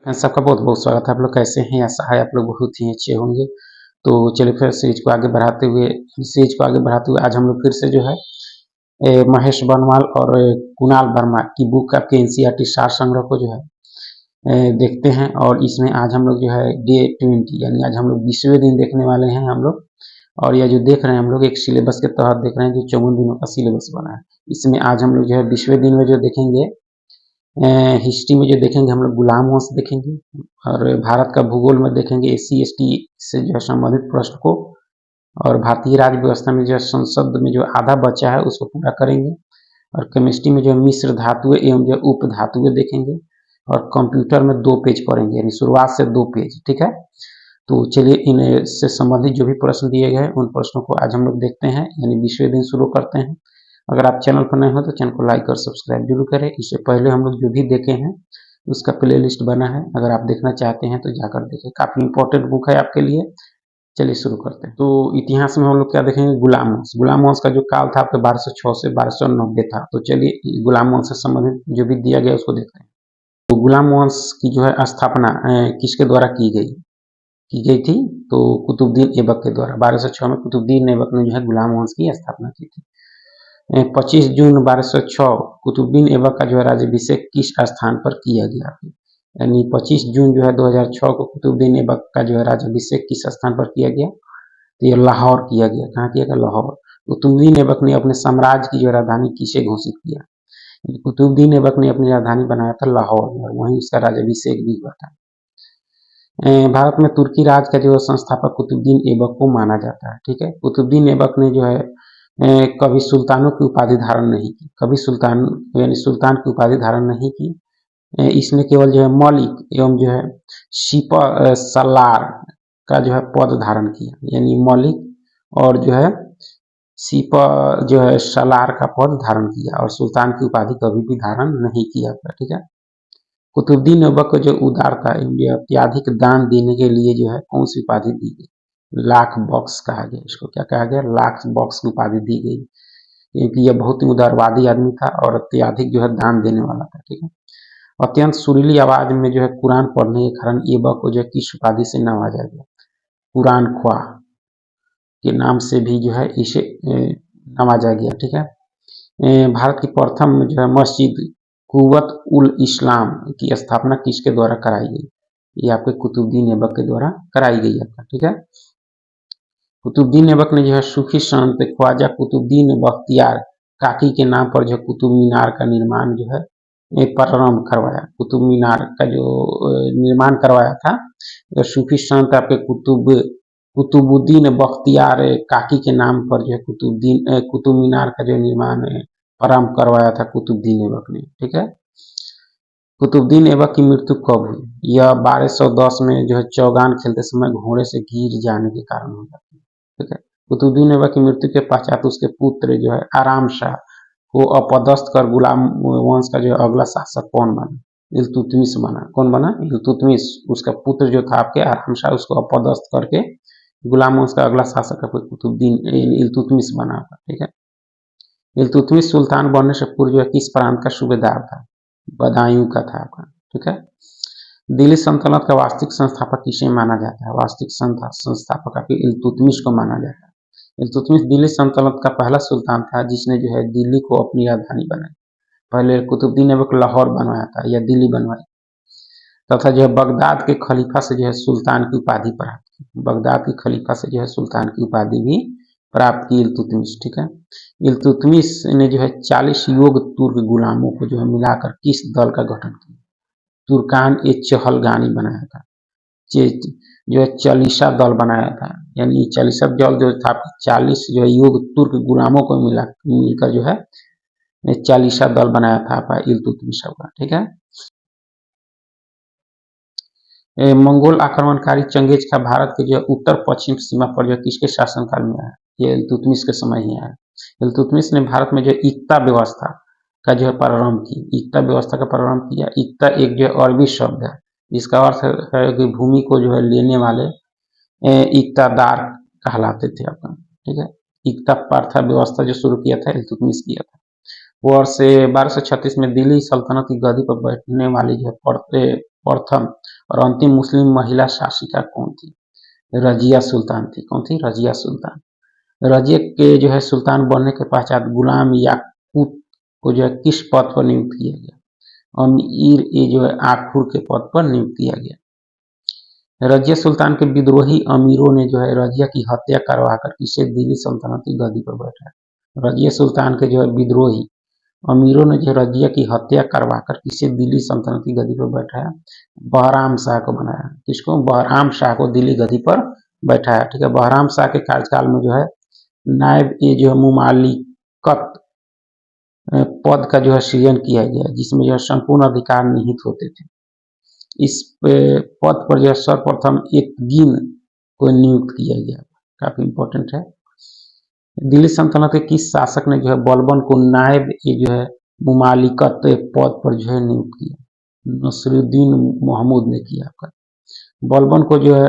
सबका बहुत-बहुत स्वागत है। आप लोग कैसे हैं? आशा है आप लोग बहुत ही अच्छे होंगे। तो चलिए फिर सीरीज़ को आगे बढ़ाते हुए आज हम लोग फिर से जो है महेश बनवाल और कुणाल वर्मा की बुक आपके एनसीईआरटी सार संग्रह को जो है देखते हैं। और इसमें आज हम लोग जो है डे 20 यानी आज हम लोग 20वें दिन देखने वाले हैं हम लोग। और यह जो देख रहे हैं हम लोग एक सिलेबस के तहत देख रहे हैं जो 54 दिनों का सिलेबस बना है। इसमें आज हम लोग जो है 20वें दिन में जो देखेंगे हिस्ट्री में जो देखेंगे हम लोग गुलाम वंश देखेंगे और भारत का भूगोल में देखेंगे SC/ST से जो है संबंधित प्रश्न को, और भारतीय राज्य व्यवस्था में जो संसद में जो आधा बचा है उसको पूरा करेंगे। और केमिस्ट्री में जो मिश्र धातुएं एवं जो उप धातुएं देखेंगे। और कंप्यूटर में 2 पेज पढ़ेंगे यानी शुरुआत से 2 पेज, ठीक है। तो चलिए इनसे संबंधित जो भी प्रश्न दिए गए उन प्रश्नों को आज हम लोग देखते हैं, यानी 20वें दिन शुरू करते हैं। अगर आप चैनल पर नए हो तो चैनल को लाइक और सब्सक्राइब जरूर करें। इससे पहले हम लोग जो भी देखे हैं उसका प्लेलिस्ट बना है, अगर आप देखना चाहते हैं तो जाकर देखें, काफ़ी इंपॉर्टेंट बुक है आपके लिए। चलिए शुरू करते हैं। तो इतिहास में हम लोग क्या देखेंगे? गुलाम वंश। गुलाम वंश का जो काल था आपके 1206 से 1290 था। तो चलिए गुलाम वंश से संबंधित जो भी दिया गया उसको देखते हैं। तो गुलाम वंश की जो है स्थापना किसके द्वारा की गई थी? तो कुतुबुद्दीन ऐबक के द्वारा। 1206 में कुतुबुद्दीन ऐबक ने जो है गुलाम वंश की स्थापना की थी। 25 जून 1206 कुतुबुद्दीन ऐबक का जो है राज्याभिषेक किस स्थान पर किया गया? यानी 25 जून जो है 2006 को कुतुबुद्दीन ऐबक का जो है राज्याभिषेक किस स्थान पर किया गया? तो ये लाहौर किया गया। कहाँ किया गया? लाहौर। कुतुबुद्दीन ऐबक ने अपने साम्राज्य की जो राजधानी किसे घोषित किया? कुतुबुद्दीन ऐबक ने अपनी राजधानी बनाया था लाहौर में, और वहीं उसका राज्याभिषेक भी हुआ था। भारत में तुर्की राज का जो संस्थापक कुतुबुद्दीन ऐबक को माना जाता है, ठीक है। कुतुबुद्दीन ऐबक ने जो है कभी सुल्तानों की उपाधि धारण नहीं की, कभी सुल्तान यानी सुल्तान की उपाधि धारण नहीं की। इसने केवल जो है मलिक एवं जो है सलार का जो है पद धारण किया, यानी मलिक और जो है जो है सलार का पद धारण किया, और सुल्तान की उपाधि कभी भी धारण नहीं किया, ठीक है। कुतुबुद्दीन ऐबक को जो उदारता अत्याधिक दान देने के लिए जो है कौन सी उपाधि दी गई? लाख बॉक्स कहा गया। इसको क्या कहा गया? लाख बॉक्स की उपाधि दी गई, क्योंकि यह बहुत ही उदारवादी आदमी था और अत्याधिक जो है दान देने वाला था, ठीक है। अत्यंत सुरीली आवाज में जो है कुरान पढ़ने के कारण ऐबक को जो है किस उपाधि से नवाजा गया? कुरान ख्वाह के नाम से भी जो है इसे नवाजा गया, ठीक है। भारत की प्रथम जो है मस्जिद कुव्वत उल इस्लाम की स्थापना किसके द्वारा कराई गई? ये आपके कुतुबुद्दीन ऐबक के द्वारा कराई गई आपका, ठीक है। कुतुबुद्दीन ऐबक ने जो है सूफी संत ख्वाजा कुतुबुद्दीन बख्तियार काकी के नाम पर जो कुतुब मीनार का निर्माण जो है प्रारंभ करवाया। कुतुब मीनार का जो निर्माण करवाया था तो सूफी संत आपके कुतुबुद्दीन बख्तियार काकी के नाम पर जो है कुतुब मीनार का जो निर्माण प्रारंभ करवाया था कुतुबुद्दीन ऐबक ने, ठीक है। कुतुबुद्दीन ऐबक की मृत्यु कब हुई? यह 1210 में जो है चौगान खेलते समय घोड़े से गिर जाने के कारण हो जाती है, ठीक है। कुतुबुद्दीन ऐबक की मृत्यु के पश्चात उसके पुत्र जो है आराम शाह को अपदस्थ कर गुलाम वंश का जो अगला शासक कौन बना? इल्तुतमिश बना। कौन बना? इल्तुतमिश। उसका पुत्र जो था आपके आराम शाह, उसको अपदस्थ करके गुलाम वंश का अगला शासक आपके कुतुबुद्दीन इल्तुतमिश बना, ठीक है। इल्तुतमिश सुल्तान बनने से पूर्व जो है किस प्रांत का सूबेदार था? बदायूं का था आपका, ठीक है। दिल्ली सल्तनत का वास्तविक संस्थापक किसे माना जाता है? वास्तविक संस्थापक आपके इल्तुतमिश को माना जाता है। इल्तुतमिश दिल्ली सल्तनत का पहला सुल्तान था जिसने जो है दिल्ली को अपनी राजधानी बनाई। पहले कुतुबुद्दीन ऐबक लाहौर बनवाया था या दिल्ली बनवाई, तथा जो है बगदाद के खलीफा से जो है सुल्तान की उपाधि प्राप्त की। बगदाद के खलीफा से जो है सुल्तान की उपाधि भी प्राप्त की इल्तुतमिश, ठीक है। इल्तुतमिश ने जो है 40 योग तुर्क गुलामों को जो है मिलाकर किस दल का गठन किया? तुर्कान ए चहलगानी बनाया था, जो है चालीसा दल बनाया था, यानी चालीसा दल जो था 40 जो है योग तुर्क गुलामों को मिलकर जो है चालीसा दल बनाया था आपका इल्तुतमिश का, ठीक है। मंगोल आक्रमणकारी चंगेज का भारत के जो उत्तर पश्चिम सीमा पर जो किसके शासनकाल में आया? ये इल्तुतमिश के समय ही आया। इल्तुतमिश ने भारत में जो एकता व्यवस्था का जो है प्रारंभ की, एकता व्यवस्था का प्रारंभ किया। एकता एक जो अरबी शब्द है, जिसका अर्थ है कि भूमि को जो है लेने वाले इक्तादार कहलाते थे अपन, ठीक है। एकता प्रथा व्यवस्था जो शुरू किया था इल्तुतमिश किया था। वर्ष 1236 में दिल्ली सल्तनत की गद्दी पर बैठने वाली जो है प्रथम और अंतिम मुस्लिम महिला शासिका कौन थी? रजिया सुल्तान थी। कौन थी? रजिया सुल्तान। रजिया के जो है सुल्तान बनने के पश्चात गुलाम याकूत को जो है किस पद पर नियुक्त किया गया? अमीर ए जो है आखुर के पद पर नियुक्त किया गया। रजिया सुल्तान के विद्रोही अमीरों ने जो है रजिया की हत्या करवाकर इसे दिल्ली सल्तनत की गद्दी पर बैठाया। रजिया सुल्तान के जो है विद्रोही अमीरों ने जो रजिया की हत्या करवाकर इसे दिल्ली सल्तनत की गद्दी पर बैठाया। बहराम शाह को बनाया। किसको? बहराम शाह को दिल्ली गद्दी पर बैठाया। ठीक है। बहराम शाह के कार्यकाल में जो है नायब ए जो है मुमालिकत पद का जो है सृजन किया गया, जिसमें जो है संपूर्ण अधिकार निहित होते थे। इस पद पर जो है सर्वप्रथम एक गिन को नियुक्त किया गया। काफी इंपॉर्टेंट है। दिल्ली सल्तनत के किस शासक ने जो है बलबन को नायब ए जो है मुमालिकत पद पर जो है नियुक्त किया? नसरुद्दीन महमूद ने किया। आपका बलबन को जो है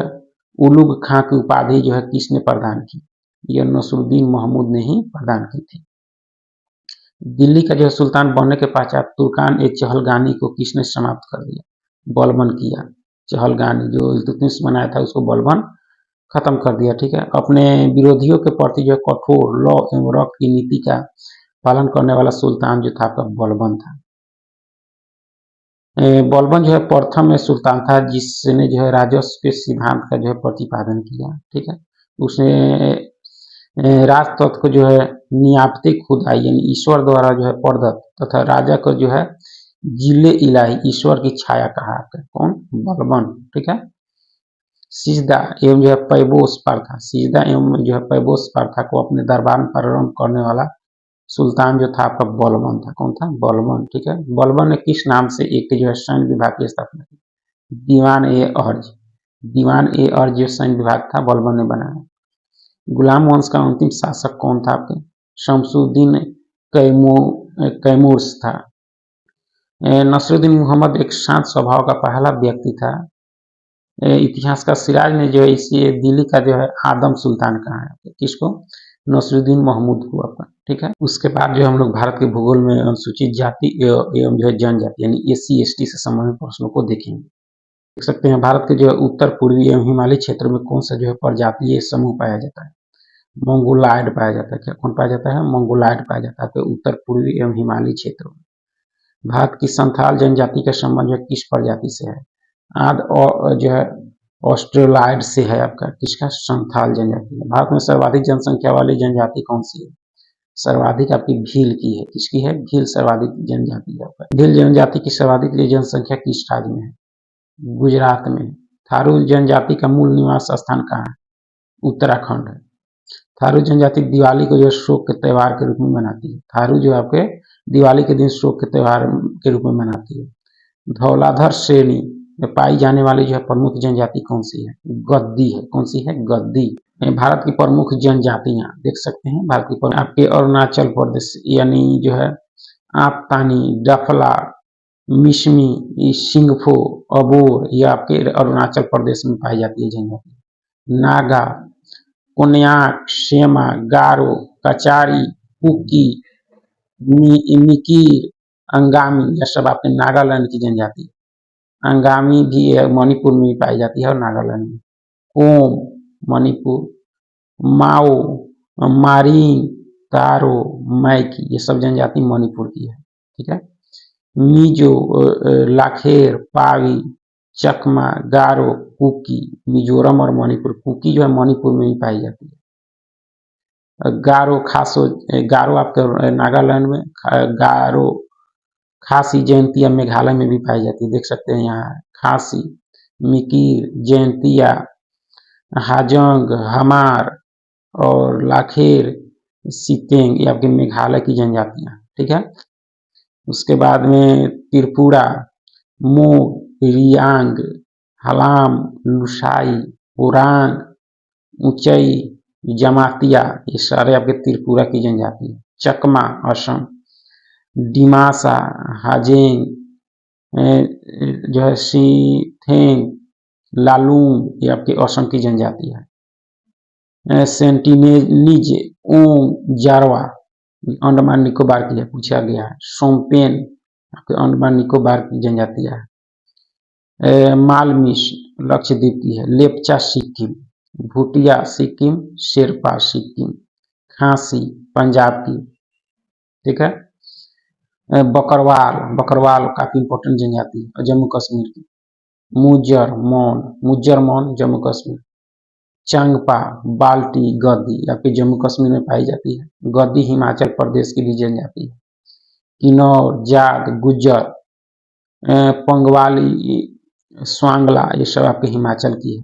उलुग खां की उपाधि जो है किसने प्रदान की? यह नसरुद्दीन महमूद ने ही प्रदान की थी। दिल्ली का जो है सुल्तान बनने के पश्चात तुर्कान ए चहलगानी को किसने समाप्त कर दिया? बलबन किया। चहलगानी जो इल्तुतमिश बनाया था उसको बलबन खत्म कर दिया। ठीक है। अपने विरोधियों के प्रति जो कठोर लॉ एवं रक्त की नीति का पालन करने वाला सुल्तान जो था आपका बलबन था। बलबन जो है प्रथम सुल्तान था जिसने जो है राजस्व के सिद्धांत का जो है प्रतिपादन किया। ठीक है। उसने राजतत्व को जो है नियामते खुदाई यानी ईश्वर द्वारा जो है प्रदत्त तथा राजा को जो है जिले इलाही ईश्वर की छाया कहा। कौन? बलबन। ठीक है। सिजदा एवं जो है पैबोस प्रथा, सिजदा एवं जो है पैबोस प्रथा को अपने दरबार में प्रारंभ करने वाला सुल्तान जो था आपका बलबन था। कौन था? बलबन। ठीक है। बलबन ने किस नाम से एक जो है सैन्य विभाग की स्थापना की? दीवान ए अर्ज। दीवान ए अर्ज जो सैन्य विभाग था बलबन ने बनाया। गुलाम वंश का अंतिम शासक कौन था आपके? शमसुद्दीन कैमूर्स था। नसरुद्दीन मोहम्मद एक शांत स्वभाव का पहला व्यक्ति था। इतिहास का सिराज ने जो है इसी दिल्ली का जो है आदम सुल्तान कहा है। किसको? नसरुद्दीन महमूद को। आपका ठीक है। उसके बाद जो हम लोग भारत के भूगोल में अनुसूचित जाति एवं जो है जनजाति यानी SC/ST से संबंधित प्रश्नों को देखेंगे। देख सकते हैं भारत के जो है उत्तर पूर्वी एवं हिमालयी क्षेत्र में कौन सा जो है प्रजातीय समूह पाया जाता है? मंगोलायड पाया जाता है। क्या कौन पाया जाता है? मंगोलायड पाया जाता है उत्तर पूर्वी एवं हिमालयी क्षेत्रों में। भारत की संथाल जनजाति का संबंध जो किस प्रजाति से है? आद और जो है ऑस्ट्रेलाइड से है। आपका किसका? संथाल जनजाति है। भारत में सर्वाधिक जनसंख्या वाली जनजाति कौन सी है? सर्वाधिक आपकी भील की है। किसकी है? भील सर्वाधिक जनजाति है। भील जनजाति की सर्वाधिक जनसंख्या किस राज्य में है? गुजरात में। थारू जनजाति का मूल निवास स्थान कहाँ है? उत्तराखंड है। थारू जनजाति दिवाली को जो शोक के त्योहार के रूप में मनाती है। थारू जो आपके दिवाली के दिन शोक के त्योहार के रूप में मनाती है। धौलाधर श्रेणी में पाई जाने वाली जो है प्रमुख जनजाति कौन सी है? गद्दी है। कौन सी है? गद्दी। भारत की प्रमुख जनजातियां देख सकते हैं। भारत की आपके अरुणाचल प्रदेश यानी जो है आपतानी, डफला, मिशमी, सिंगफो, अबोर ये आपके अरुणाचल प्रदेश में पाई जाती है जनजाति। नागा, कोन्याक, शेमा, गारो, कचारी, कुकी, मिकीर, अंगामी यह सब आपके नागालैंड की जनजाति। अंगामी भी मणिपुर में पाई जाती है और नागालैंड में। कोम मणिपुर, माओ, मारिंग, तारो, मैकी ये सब जनजाति मणिपुर की है। ठीक है। मिजो, लाखेर, पावी, चकमा, गारो, कुकी मिजोरम और मणिपुर। कुकी जो है मणिपुर में ही पाई जाती है। गारो खासो, गारो आपके नागालैंड में, गारो खासी जयंतिया मेघालय में भी पाई जाती है। देख सकते हैं यहाँ खासी, मिकीर, जयंतिया, हाजंग, हमार और लाखेर, सितेंग ये आपके मेघालय की जनजातियां। ठीक है। उसके बाद में त्रिपुरा, मोग, रियांग, हलाम, लुसाई, उरांग, ऊंचई, जमातिया ये सारे आपके त्रिपुरा की जनजाति है। चकमा असम, डिमासा, हाजेंग जो है सीथेंग, लालूंग ये आपके असम की जनजाति है। सेंटिनेलीज, ओंग, जारवा अंडमान निकोबार की है, पूछा गया है। सोमपेन आपके अंडमान निकोबार की जनजातियां है। मालमिस लक्षद्वीप की है, लेप्चा सिक्किम, भूटिया सिक्किम, शेरपा सिक्किम, खासी पंजाब की, ठीक है। बकरवाल, बकरवाल काफी इंपॉर्टेंट जनजाति है जम्मू कश्मीर की। मुज्जर मौन जम्मू कश्मीर। चंगपा, बाल्टी, गद्दी आपके जम्मू कश्मीर में पाई जाती है। गद्दी हिमाचल प्रदेश की भी जनजाति है। किन्नौर, जाट, गुज्जर, पंगवाली, स्वांगला ये सब आपके हिमाचल की है।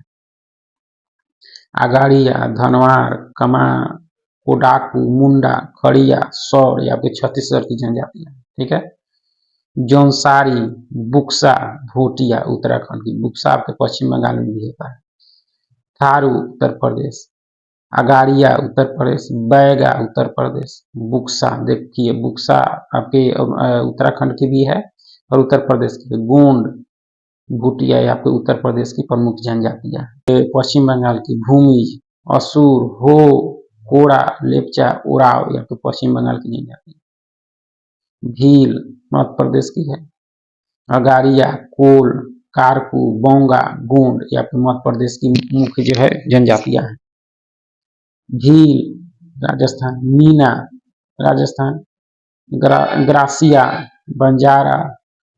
आगाड़िया, धनवार, कमा, कोडाकू, मुंडा, खड़िया, सौर ये आपके छत्तीसगढ़ की जनजातियां, ठीक है। जौनसारी, बुक्सा, भोटिया उत्तराखंड की, बुक्सा आपके पश्चिम बंगाल में भी होता है। थारू उत्तर प्रदेश, अगाड़िया उत्तर प्रदेश, बैगा उत्तर प्रदेश, बुक्सा देखिए बुक्सा आपके उत्तराखंड की भी है और उत्तर प्रदेश की। गोंड, भूटिया आपके उत्तर प्रदेश की प्रमुख जनजातियां हैं। पश्चिम बंगाल की भूमिज, असुर, हो, कोड़ा, लेप्चा, उराव आपके पश्चिम बंगाल की जनजाति। भील मध्य प्रदेश की है। अगाड़िया, कोल, कारकू, बोंगा, गोंड ये आपके मध्य प्रदेश की मुख्य जो है जनजातियां हैं। भील राजस्थान, मीना राजस्थान, ग्रासिया, बंजारा,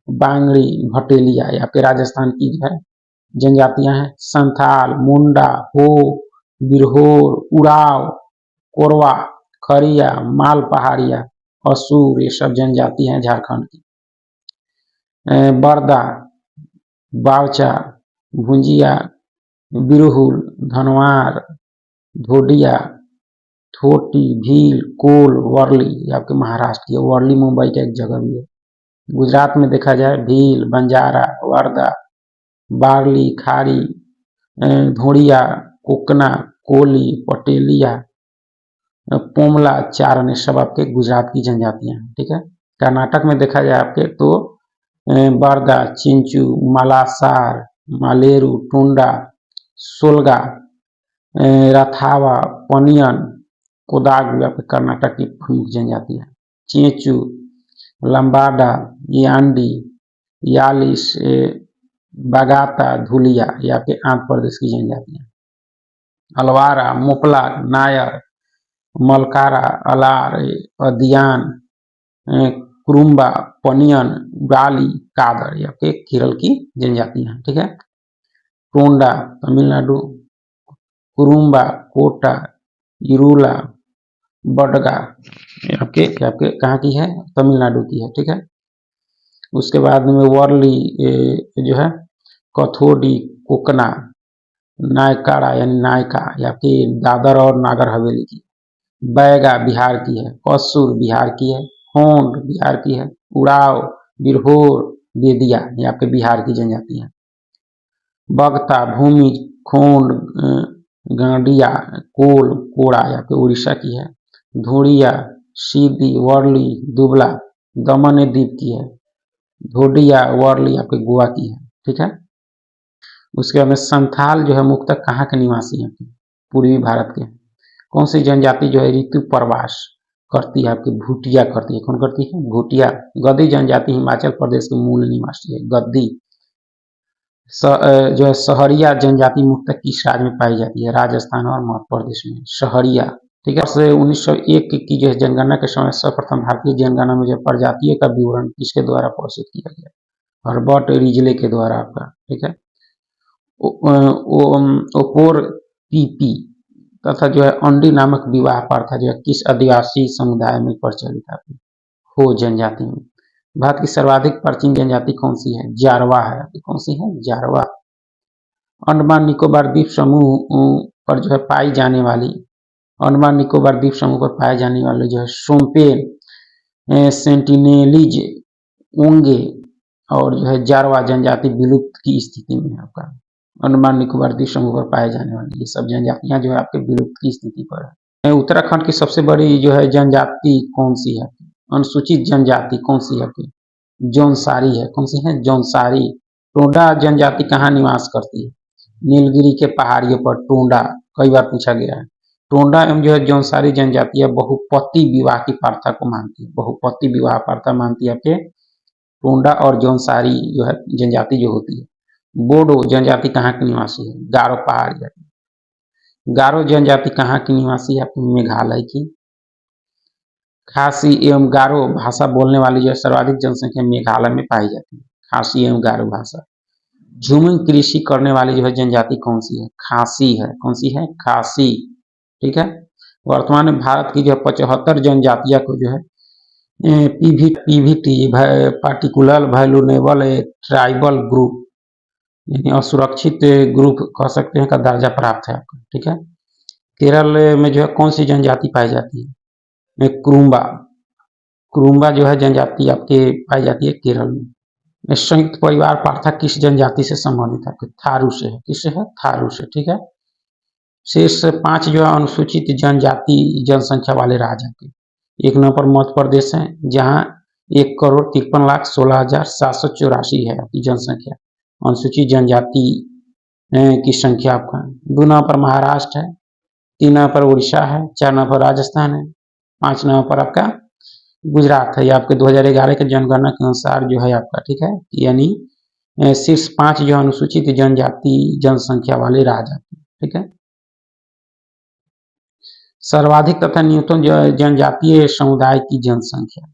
बांगड़ी, भटेलिया ये आपके राजस्थान की जो है जनजातियां हैं। संथाल, मुंडा, हो, बिरहोर, उराव, कोरवा, खरिया, माल पहाड़िया, असुर ये सब जनजाति हैं झारखंड की। बरदा, बावचा, भुंजिया, बिरहुल, धनवार, धोडिया, थोटी, भील, कोल, वर्ली ये आपके महाराष्ट्र की है। वर्ली मुंबई का एक जगह भी है। गुजरात में देखा जाए भील, बंजारा, वर्दा, बारली, खारी, धोड़िया, कोकना, कोली, पटेलिया, पोमला, चारण सब आपके गुजरात की जनजातियां हैं, ठीक है। कर्नाटक में देखा जाए आपके तो बरदा, चिंचू, मालासार, मालेरू, टुंडा, सोलगा, राथावा, पनियन, कोदाग आपके कर्नाटक की प्रमुख जनजाति है। चेचू, लंबाडा, यांडी, यालिस, बागाता, धुलिया ये आपके आंध्र प्रदेश की जनजातियां। अलवारा, मोपला, नायर, मलकारा, अलार, अदियान, कुरुम्बा, पनियन, उड़ाली, कादर ये आपके केरल की जनजातियां, ठीक है। टोंडा तमिलनाडु, कुरुम्बा, कोटा, इरूला, बडगा आपके कहाँ की है, तमिलनाडु की है, ठीक है। उसके बाद में वर्ली जो है कथोडी, कोकना, नायकाड़ा यानी नायका ये आपकी दादर और नागर हवेली की। बैगा बिहार की है। कसुर बिहार की है। होंड बिहार की है। उड़ाव, बिरहोर, बेदिया ये आपके बिहार की जनजाति है। बगता, भूमि, खोंड, गांडिया, कोल, कोड़ा ये आपके उड़ीसा की है। धोड़िया, सीधी, वर्ली, दुबला दमन द्वीप की है। धोडिया, वर्ली आपके गोवा की है, ठीक है। उसके बाद में संथाल जो है मुख्यतः कहाँ के निवासी हैं, पूर्वी भारत के। कौन सी जनजाति जो है ऋतु प्रवास करती है, आपकी भूटिया करती है। कौन करती है, भूटिया। गद्दी जनजाति हिमाचल प्रदेश के मूल निवासी है, गद्दी। जो है सहरिया जनजाति मुख्यतः किस राज्य में पाई जाती है, राजस्थान और मध्य प्रदेश में, सहरिया, ठीक है। से 1901 की जो है जनगणना के समय सर्वप्रथम भारतीय जनगणना में जो प्रजातियों का विवरण किसके द्वारा प्रस्तुत किया गया, हर्बर्ट रिजले के द्वारा आपका, ठीक है। ओपोर पीपी तथा जो है अंडी नामक विवाह प्रथा जो है किस आदिवासी समुदाय में प्रचलित है, हो जनजाति में। भारत की सर्वाधिक प्राचीन जनजाति कौन सी है, जारवा है। कौन सी है, जारवा। अंडमान निकोबार द्वीप समूह पर जो है पाई जाने वाली, अंडमान निकोबार द्वीप समूह पर पाए जाने वाले जो है शोम्पेन, सेंटिनेलीज, ओंगे और जो है जारवा जनजाति विलुप्त की स्थिति में है आपका। अंडमान निकोबार द्वीप समूह पर पाए जाने वाली ये सब जनजातियां जो है आपके विलुप्त की स्थिति पर है। उत्तराखंड की सबसे बड़ी जो है जनजाति कौन सी है, अनुसूचित जनजाति कौन सी है, जौनसारी है। कौन सी है, जौनसारी। टोंडा जनजाति कहाँ निवास करती है, नीलगिरी के पहाड़ियों पर। टोंडा कई बार पूछा गया है। टोंडा एवं जो है जौनसारी जनजाति बहुपति विवाह की प्रथा को मानती है, बहुपति विवाह प्रथा मानती है आपके टोंडा और जौनसारी जो है जनजाति जो होती है। बोडो जनजाति कहाँ की निवासी है? गारो पहाड़ी जाति। गारो जनजाति कहाँ की निवासी है? आपकी मेघालय की। खासी एवं गारो भाषा बोलने वाली जो सर्वाधिक जनसंख्या मेघालय में पाई जाती है, खासी एवं गारो भाषा। झूमिंग कृषि करने वाली जो है जनजाति कौन सी है? खासी है। कौन सी है? खासी। ठीक है। वर्तमान में भारत की जो 75 जनजातियां को जो है Pvt particular valuable tribal group यानी असुरक्षित ग्रुप कह सकते हैं का दर्जा प्राप्त है आपका। ठीक है। केरल में जो है कौन सी जनजाति पाई जाती है? कुरुम्बा। कुरुम्बा जो है जनजाति आपके पाई जाती है केरल में। संयुक्त परिवार प्रथा किस जनजाति से संबंधित है? थारू से है। किससे है? थारू से। ठीक है। शेष 5 जो है अनुसूचित जनजाति जनसंख्या वाले राज्य के। 1 नंबर पर मध्य प्रदेश है जहाँ 1,53,16,784 है आपकी जनसंख्या अनुसूचित जनजाति की संख्या आपका। 2 नंबर पर महाराष्ट्र है, 3 नंबर पर उड़ीसा है, 4 नंबर पर राजस्थान है, 5 नंबर पर आपका गुजरात है। ये आपके 2011 के जनगणना के अनुसार जो है आपका। ठीक है। यानी शीर्ष 5 जो अनुसूचित जनजाति जनसंख्या वाले राज्य। ठीक है। सर्वाधिक तथा न्यूनतम जनजातीय समुदाय की जनसंख्या।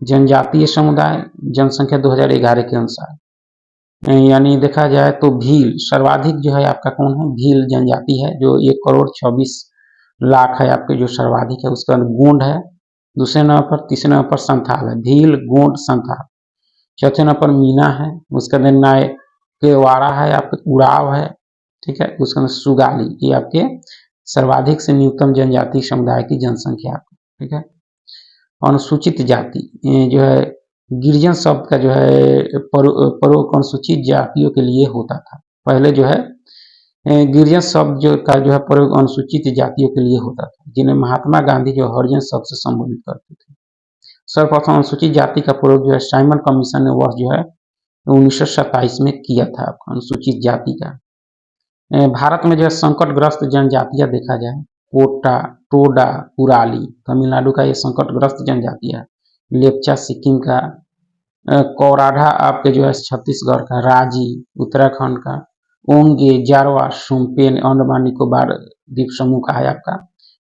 जनजातीय समुदाय जनसंख्या 2011 के अनुसार यानी देखा जाए तो भील सर्वाधिक जो है आपका कौन है? भील जनजाति है जो 1,24,00,000 है आपके जो सर्वाधिक है। उसके बाद गोंड है दूसरे नंबर पर, तीसरे नंबर पर संथाल है। भील, गोंड, संथाल। चौथे नंबर पर मीना है। उसके बाद नायकेवाड़ा है, आपके उड़ाव है। ठीक है। उसके अंदर सुगाली। ये आपके सर्वाधिक से न्यूनतम जनजाति समुदाय की जनसंख्या। ठीक है। अनुसूचित जाति जो है गिरिजन शब्द का जो है प्रयोग अनुसूचित जातियों के लिए होता था। पहले जो है गिरिजन शब्द जो का जो है प्रयोग अनुसूचित जातियों के लिए होता था जिन्हें महात्मा गांधी जो हरिजन शब्द से संबोधित करते थे। सर्वप्रथम अनुसूचित जाति का प्रयोग जो है साइमन कमीशन ने वर्ष जो है 1927 में किया था अनुसूचित जाति का। भारत में जो है संकटग्रस्त जनजातियां देखा जाए कोटा, टोडा, कुराली तमिलनाडु का ये संकटग्रस्त जनजातियां, लेप्चा सिक्किम का, कौराढ़ा आपके जो है छत्तीसगढ़ का, राजी उत्तराखंड का, ओंगे, जारवा, सोमपेन अंडमान निकोबार द्वीप समूह का है आपका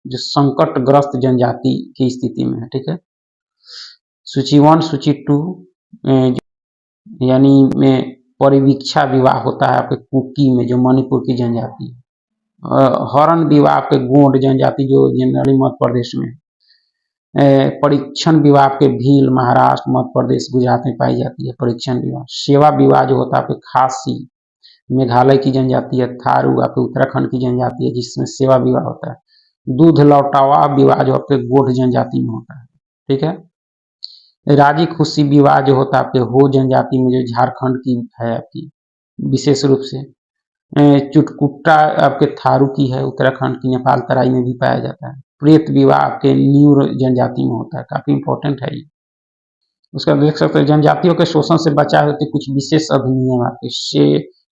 जो संकटग्रस्त जनजाति की स्थिति में है। ठीक है। सूची 1, सूची 2 यानी में परिवीक्षा विवाह होता है आपके कुकी में जो मणिपुर की जनजाति है। हरण विवाह आपके गोंड जनजाति जो जनरली मध्य प्रदेश में है। परीक्षण विवाह आपके भील महाराष्ट्र, मध्य प्रदेश, गुजरात में पाई जाती है परीक्षण विवाह। सेवा विवाह जो होता है आपके खासी मेघालय की जनजाति है। थारू आपके उत्तराखंड की जनजाति है जिसमें सेवा विवाह होता है। दूध लौटावा विवाह जो आपके गोंड जनजाति में होता है। ठीक है। राजी खुशी विवाह जो होता है आपके हो जनजाति में जो झारखंड की है आपकी विशेष रूप से। चुटकुट्टा आपके थारू की है, उत्तराखंड की नेपाल तराई में भी पाया जाता है। प्रेत विवाह आपके न्यूर जनजाति में होता है, काफी इंपॉर्टेंट है ये। उसका देख सकते हैं जनजातियों के शोषण से बचाव हेतु कुछ विशेष अधिनियम आपके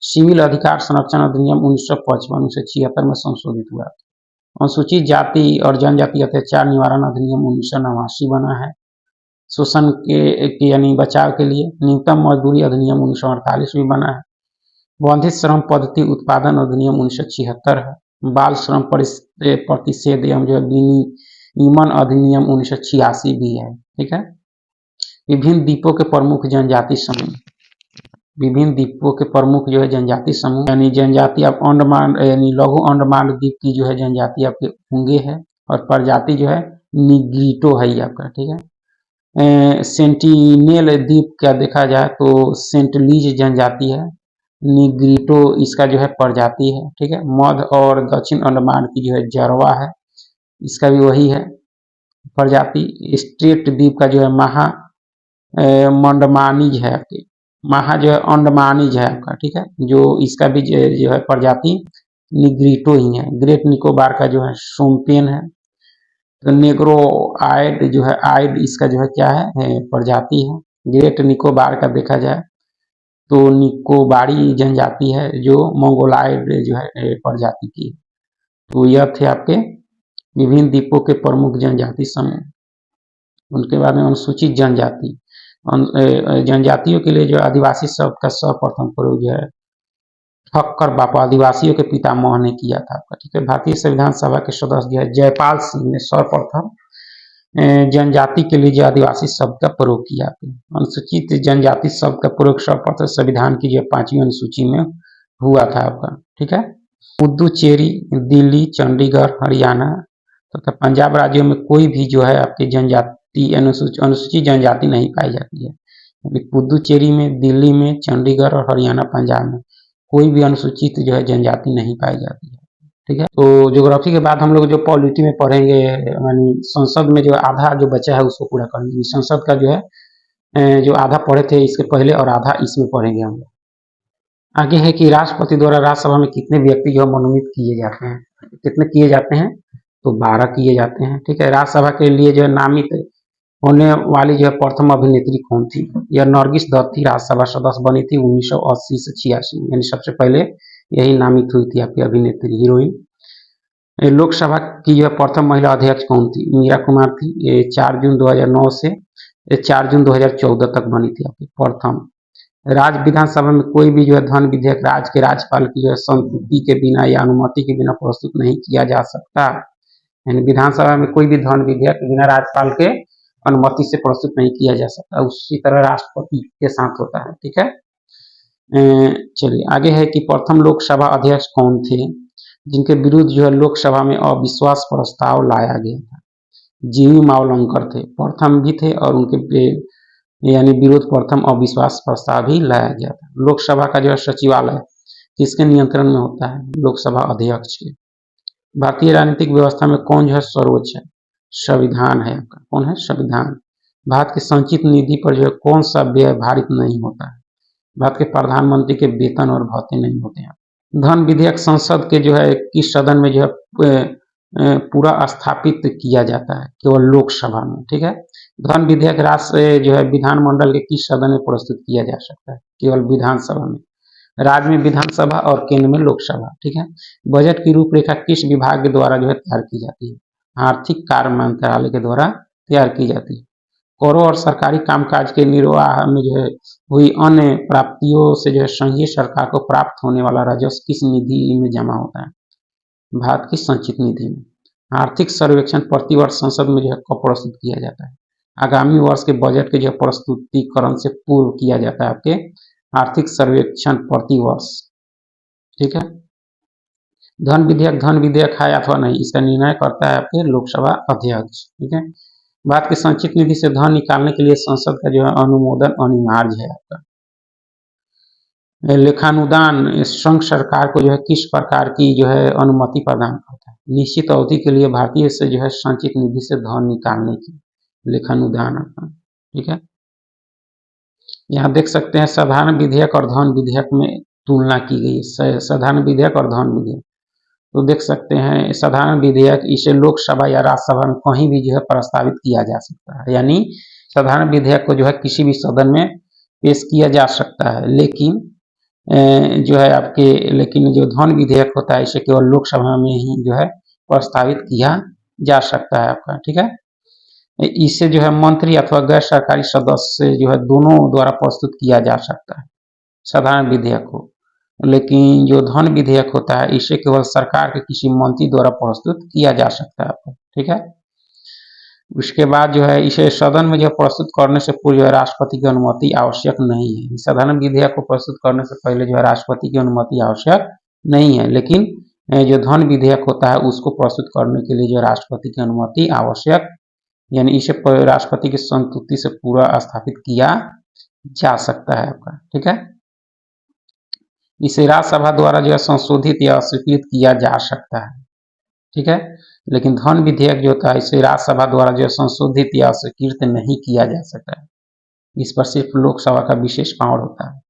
सिविल अधिकार संरक्षण अधिनियम 1955-1976 में संशोधित हुआ। अनुसूचित जाति और जनजाति अत्याचार निवारण अधिनियम 1989 बना है शोषण के यानी बचाव के लिए। न्यूनतम मजदूरी अधिनियम 1948 भी बना है। बंधित श्रम पद्धति उत्पादन अधिनियम 1976 है। बाल श्रम प्रतिषेध एवं जो विनियमन अधिनियम 1986 भी है। ठीक है। विभिन्न द्वीपों के प्रमुख जनजाति समूह। विभिन्न द्वीपों के प्रमुख जो है जनजाति समूह यानी जनजाति आप अंडमान यानी लघु अंडमान द्वीप की जो है जनजाति आपके हुंगे है और प्रजाति जो है निग्रीटो है ये आपका। ठीक है। सेंटिनेल द्वीप का देखा जाए तो सेंटलीज जनजाति है। निग्रीटो इसका जो है प्रजाति है। ठीक है। मध्य और दक्षिण अंडमान की जो है जरवा है, इसका भी वही है प्रजाति। स्ट्रेट द्वीप का जो है महा मंडमानीज है आपकी, महा जो है अंडमानीज है आपका। ठीक है। जो इसका भी जो है प्रजाति निग्रीटो ही है। ग्रेट निकोबार का जो है सोमपेन है। तो नेग्रो आइड जो है आइड इसका जो है क्या है प्रजाति है। ग्रेट निकोबार का देखा जाए तो निकोबारी जनजाति है जो मंगोलाइड जो है प्रजाति की। तो यह थे आपके विभिन्न द्वीपों के प्रमुख जनजाति समूह। उनके बाद में अनुसूचित जनजाति जनजातियों के लिए जो आदिवासी शब्द का सर्वप्रथम प्रयोग जो है ठक्कर बापू आदिवासियों के पितामह ने किया था आपका, ठीक है। भारतीय संविधान सभा के सदस्य जो है जयपाल सिंह ने सर्वप्रथम जनजाति के लिए जो आदिवासी शब्द का प्रयोग किया। अनुसूचित जनजाति शब्द का प्रयोग सर्वप्रथम संविधान की जो 5वीं अनुसूची में हुआ था आपका, ठीक है। पुदुचेरी, दिल्ली, चंडीगढ़, हरियाणा तथा पंजाब राज्यों में कोई भी जो है आपके जनजाति अनुसूचित जनजाति नहीं पाई जाती है। पुदुचेरी में, दिल्ली में, चंडीगढ़ और हरियाणा, पंजाब में कोई भी अनुसूचित जो है जनजाति नहीं पाई जाती है, ठीक है। तो ज्योग्राफी के बाद हम लोग जो पॉलिटी में पढ़ेंगे, यानी संसद में जो आधा जो बचा है उसको पूरा करेंगे। संसद का जो है जो आधा पढ़े थे इसके पहले और आधा इसमें पढ़ेंगे हम लोग। आगे है कि राष्ट्रपति द्वारा राज्यसभा में कितने व्यक्ति जो मनोनीत किए जाते हैं, कितने किए जाते हैं, तो 12 किए जाते हैं, ठीक है। राज्यसभा के लिए जो है नामित होने वाली जो है प्रथम अभिनेत्री कौन थी? यह नरगिस दत्त थी, राज्यसभा सदस्य बनी थी 1980 से 86, यानी सबसे पहले यही नामित हुई थी आपकी अभिनेत्री, हीरोइन। लोकसभा की जो है प्रथम महिला अध्यक्ष कौन थी? मीरा कुमार थी। ये 4 जून 2009 से 4 जून 2014 तक बनी थी आपकी प्रथम। राज्य विधानसभा में कोई भी जो है धन विधेयक राज्य के राज्यपाल की जो है संमति के बिना या अनुमति के बिना प्रस्तुत नहीं किया जा सकता। यानी विधानसभा में कोई भी धन विधेयक बिना राज्यपाल के अनुमति से प्रस्तुत नहीं किया जा सकता। उसी तरह राष्ट्रपति के साथ होता है, ठीक है। चलिए आगे है कि प्रथम लोकसभा अध्यक्ष कौन थे जिनके विरुद्ध जो है लोकसभा में अविश्वास प्रस्ताव लाया गया था? जीवी मावलंकर थे, प्रथम भी थे और उनके यानी विरोध प्रथम अविश्वास प्रस्ताव भी लाया गया था। लोकसभा का जो है सचिवालय किसके नियंत्रण में होता है? लोकसभा अध्यक्ष के। भारतीय राजनीतिक व्यवस्था में कौन जो है सर्वोच्च है? संविधान है आपका। कौन है? संविधान। भारत के संचित निधि पर जो है कौन सा व्यय भारित नहीं होता है? भारत के प्रधानमंत्री के वेतन और भत्ते नहीं होते हैं। धन विधेयक संसद के जो है किस सदन में जो है पूरा स्थापित किया जाता है? केवल लोकसभा में, ठीक है। धन विधेयक राष्ट्र जो है विधानमंडल के किस सदन में प्रस्तुत किया जा सकता है? केवल विधानसभा में। राज्य में विधानसभा और केंद्र में लोकसभा, ठीक है। बजट की रूपरेखा किस विभाग के द्वारा जो है तैयार की जाती है? आर्थिक कार्य मंत्रालय के द्वारा तैयार की जाती है। करों और सरकारी कामकाज के निर्वाह में जो है हुई अन्य प्राप्तियों से जो है संघीय सरकार को प्राप्त होने वाला राजस्व किस निधि में जमा होता है? भारत की संचित निधि में। आर्थिक सर्वेक्षण प्रतिवर्ष संसद में जो है कब प्रस्तुत किया जाता है? आगामी वर्ष के बजट के जो प्रस्तुतिकरण से पूर्व किया जाता है आपके आर्थिक सर्वेक्षण प्रतिवर्ष, ठीक है। धन विधेयक है अथवा नहीं, इसका निर्णय करता है आपके लोकसभा अध्यक्ष, ठीक है। भारत के संचित निधि से धन निकालने के लिए संसद का जो है अनुमोदन अनिवार्य है आपका। लेखानुदान संघ सरकार को जो है किस प्रकार की जो है अनुमति प्रदान करता है? निश्चित अवधि के लिए भारतीय से जो है संचित निधि से धन निकालने की लेखानुदान आपका, ठीक है। यहाँ देख सकते हैं साधारण विधेयक और धन विधेयक में तुलना की गई है। साधारण विधेयक और धन विधेयक तो देख सकते हैं साधारण विधेयक इसे लोकसभा या राज्यसभा में कहीं भी जो है प्रस्तावित किया जा सकता है, यानी साधारण विधेयक को जो है किसी भी सदन में पेश किया जा सकता है, लेकिन जो है आपके लेकिन जो धन विधेयक होता है इसे केवल लोकसभा में ही जो है प्रस्तावित किया जा सकता है आपका, ठीक है। इसे जो है मंत्री अथवा गैर सरकारी सदस्य जो है दोनों द्वारा प्रस्तुत किया जा सकता है साधारण विधेयक को, लेकिन जो धन विधेयक होता है इसे केवल सरकार के किसी मंत्री द्वारा प्रस्तुत किया जा सकता है आपको, ठीक है। उसके बाद जो है इसे सदन में जो प्रस्तुत करने से पूर्व जो है राष्ट्रपति की अनुमति आवश्यक नहीं है। साधारण विधेयक को प्रस्तुत करने से पहले जो है राष्ट्रपति की अनुमति आवश्यक नहीं है, लेकिन जो धन विधेयक होता है उसको प्रस्तुत करने के लिए जो राष्ट्रपति की अनुमति आवश्यक, यानी इसे राष्ट्रपति की संस्तुति से पूरा स्थापित किया जा सकता है आपका, ठीक है। इसे राज्यसभा द्वारा जो है संशोधित या स्वीकृत किया जा सकता है, ठीक है। लेकिन धन विधेयक जो होता है इसे राज्यसभा द्वारा जो संशोधित या स्वीकृत नहीं किया जा सकता है, इस पर सिर्फ लोकसभा का विशेष पावर होता है।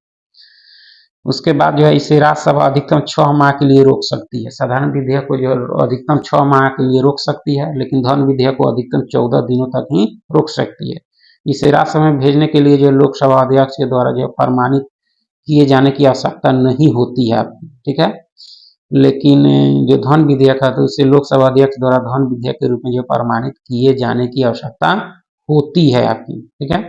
उसके बाद जो है इसे राज्यसभा अधिकतम 6 माह के लिए रोक सकती है। साधारण विधेयक को जो अधिकतम 6 माह के लिए रोक सकती है, लेकिन धन विधेयक को अधिकतम 14 दिनों तक ही रोक सकती है। इसे राज्यसभा में भेजने के लिए जो लोकसभा अध्यक्ष के द्वारा जो प्रमाणित किए जाने की आवश्यकता नहीं होती है आपकी, ठीक है। लेकिन जो धन विधेयक है तो इसे लोकसभा अध्यक्ष द्वारा धन विधेयक के रूप में जो प्रमाणित किए जाने की आवश्यकता होती है आपकी, ठीक है।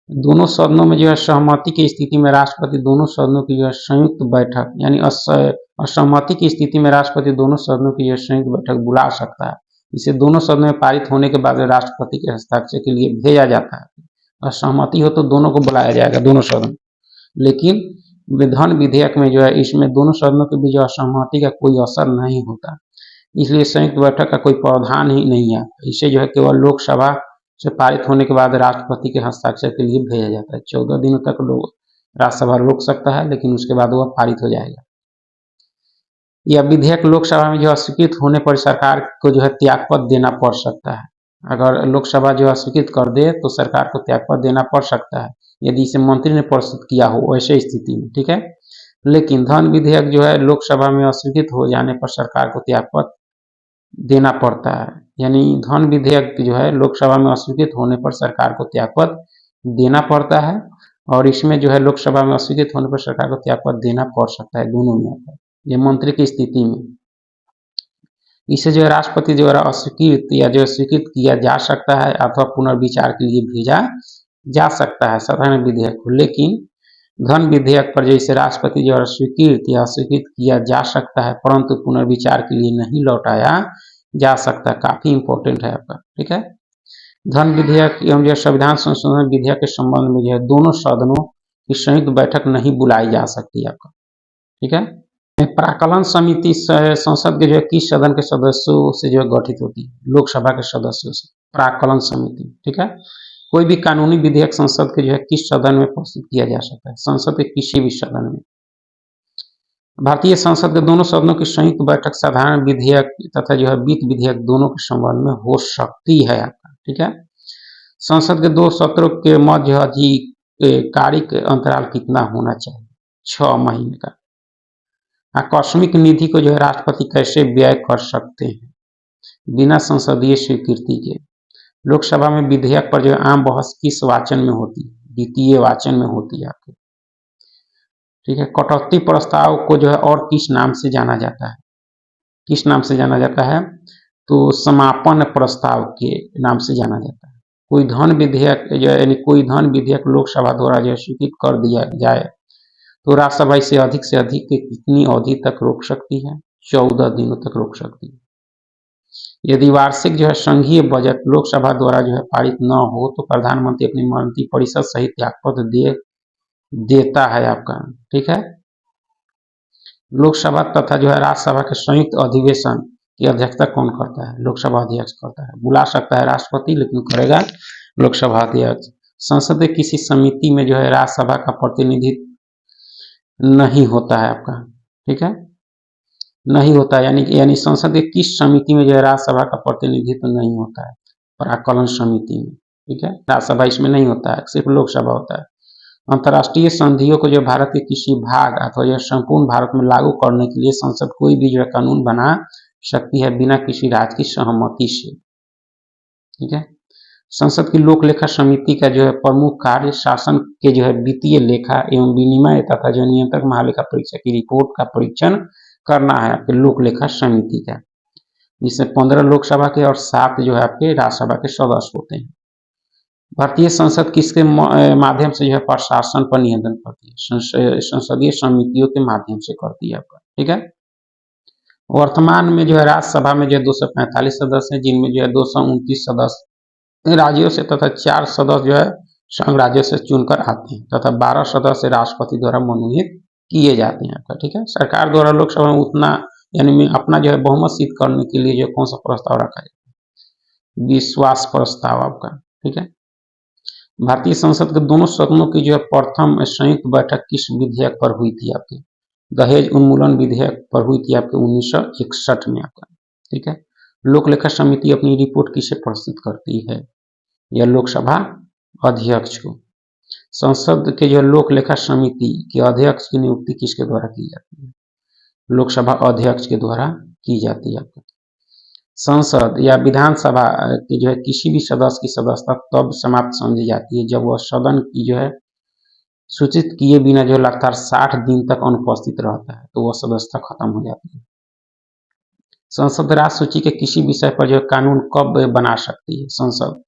दोनों सदनों में जो है सहमति की स्थिति में राष्ट्रपति दोनों सदनों की जो है संयुक्त बैठक यानी असहमति की स्थिति में राष्ट्रपति दोनों सदनों की जो संयुक्त बैठक बुला सकता है। इसे दोनों सदनों में पारित होने के बाद राष्ट्रपति के हस्ताक्षर के लिए भेजा जाता है। असहमति हो तो दोनों को बुलाया जाएगा, दोनों सदन। लेकिन विधान विधेयक में जो है इसमें दोनों सदनों के बीच असहमति का कोई असर नहीं होता, इसलिए संयुक्त बैठक का कोई प्रावधान ही नहीं है। इसे जो है केवल लोकसभा से पारित होने के बाद राष्ट्रपति के हस्ताक्षर के लिए भेजा जाता है। 14 दिनों तक लोग राज्यसभा रोक सकता है, लेकिन उसके बाद वह पारित हो जाएगा। यह विधेयक लोकसभा में जो अस्वीकृत होने पर सरकार को जो है त्यागपत्र देना पड़ सकता है। अगर लोकसभा जो अस्वीकृत कर दे तो सरकार को त्यागपत्र देना पड़ सकता है, यदि इसे मंत्री ने प्रस्तुत किया हो ऐसे स्थिति में, ठीक है। लेकिन धन विधेयक जो है लोकसभा में अस्वीकृत हो जाने पर सरकार को त्यागपत्र देना पड़ता है, यानी धन विधेयक जो है लोकसभा में अस्वीकृत होने पर सरकार को त्यागपत्र देना पड़ता है, और इसमें जो है लोकसभा में अस्वीकृत होने पर सरकार को त्यागपत्र देना पड़ सकता है, दोनों में आता है। ये मंत्री की स्थिति में इसे जो है राष्ट्रपति द्वारा अस्वीकृत या जो स्वीकृत किया जा सकता है अथवा पुनर्विचार के लिए भेजा जा सकता है साधारण विधेयक को। लेकिन धन विधेयक पर जो इसे राष्ट्रपति द्वारा स्वीकृत या अस्वीकृत किया जा सकता है, परंतु पुनर्विचार के लिए नहीं लौटाया जा सकता। काफी इंपॉर्टेंट है आपका, ठीक है। धन विधेयक एवं जो संविधान संशोधन विधेयक के संबंध में जो है दोनों सदनों की संयुक्त बैठक नहीं बुलाई जा सकती आपका, ठीक है। प्राक्कलन समिति संसद के जो है किस सदन के सदस्यों से जो है गठित होती है? लोकसभा के सदस्यों से प्राक्कलन समिति, ठीक है। कोई भी कानूनी विधेयक संसद के जो है किस सदन में प्रस्तुत किया जा सकता है? संसद के किसी भी सदन में। भारतीय संसद के दोनों सदनों की संयुक्त बैठक साधारण विधेयक तथा जो है वित्त विधेयक दोनों के संबंध में हो सकती है आपका, ठीक है। संसद के 2 सत्रों के मध्य आधिकारिक अंतराल कितना होना चाहिए? 6 महीने का। आकस्मिक निधि को जो है राष्ट्रपति कैसे व्यय कर सकते हैं? बिना संसदीय स्वीकृति के। लोकसभा में विधेयक पर जो है आम बहस किस वाचन में होती है? द्वितीय वाचन में होती है आपके, ठीक है। कटौती प्रस्ताव को जो है और किस नाम से जाना जाता है? किस नाम से जाना जाता है? तो समापन प्रस्ताव के नाम से जाना जाता है। कोई धन विधेयक जो है यानी कोई धन विधेयक लोकसभा द्वारा जो स्वीकृत कर दिया जाए तो राज्यसभा इसे अधिक से अधिक कितनी अवधि तक रोक सकती है? 14 दिनों तक रोक सकती है। यदि वार्षिक जो है संघीय बजट लोकसभा द्वारा जो है पारित न हो तो प्रधानमंत्री अपनी मंत्री परिषद सहित त्यागपत्र देता है आपका, ठीक है। लोकसभा तथा जो है राज्यसभा के संयुक्त अधिवेशन की अध्यक्षता कौन करता है? लोकसभा अध्यक्ष करता है। बुला सकता है राष्ट्रपति, लेकिन करेगा लोकसभा अध्यक्ष। संसद के किसी समिति में जो है राज्यसभा का प्रतिनिधित्व नहीं होता है आपका, ठीक है। नहीं होता यानी संसद के किस समिति में जो है राज्यसभा का प्रतिनिधित्व नहीं होता है? प्राक्कलन समिति में, ठीक है। राज्यसभा इसमें नहीं होता है, सिर्फ लोकसभा होता है। अंतर्राष्ट्रीय संधियों को जो भारत के किसी भाग अथवा यह संपूर्ण भारत में लागू करने के लिए संसद कोई भी जो है कानून बना सकती है बिना किसी राज्य की सहमति से, ठीक है। संसद की लोक लेखा समिति का जो है प्रमुख कार्य शासन के जो है वित्तीय लेखा एवं विनिमय तथा जो नियंत्रक महालेखा परीक्षक की रिपोर्ट का परीक्षण करना है आपके लोक लेखा समिति का, जिसमें 15 लोकसभा के और 7 जो है आपके राज्यसभा के सदस्य होते हैं। भारतीय संसद किसके माध्यम से जो है प्रशासन पर नियंत्रण करती है? संसदीय समितियों के माध्यम से करती है आपका, ठीक है। वर्तमान में जो है राज्यसभा में जो है 245 सदस्य हैं, जिनमें जो है 229 सदस्य राज्यों से तथा 4 सदस्य जो है संघ राज्यों से चुनकर आते हैं तथा 12 सदस्य राष्ट्रपति द्वारा मनोनीत किए जाते हैं आपका, ठीक है। सरकार द्वारा लोकसभा में उतना यानी अपना जो है बहुमत सिद्ध करने के लिए जो कौन सा प्रस्ताव रखा जाता है? विश्वास प्रस्ताव आपका, ठीक है। भारतीय संसद के दोनों सदनों की जो है प्रथम संयुक्त बैठक किस विधेयक पर हुई थी आपकी? दहेज उन्मूलन विधेयक पर हुई थी आपके 1961 में आपका, ठीक है। लोक लेखा समिति अपनी रिपोर्ट किसे प्रस्तुत करती है? यह लोकसभा अध्यक्ष को। संसद के जो लोक लेखा समिति के अध्यक्ष की नियुक्ति किसके द्वारा की जाती है? लोकसभा अध्यक्ष के द्वारा की जाती है आपका। संसद या विधानसभा के जो है किसी भी सदस्य की सदस्यता तब समाप्त समझी जाती है जब वह सदन की जो है सूचित किए बिना जो लगातार 60 दिन तक अनुपस्थित रहता है, तो वह सदस्यता खत्म हो जाती है। संसद राज्य सूची के किसी विषय पर जो कानून कब बना सकती है? संसद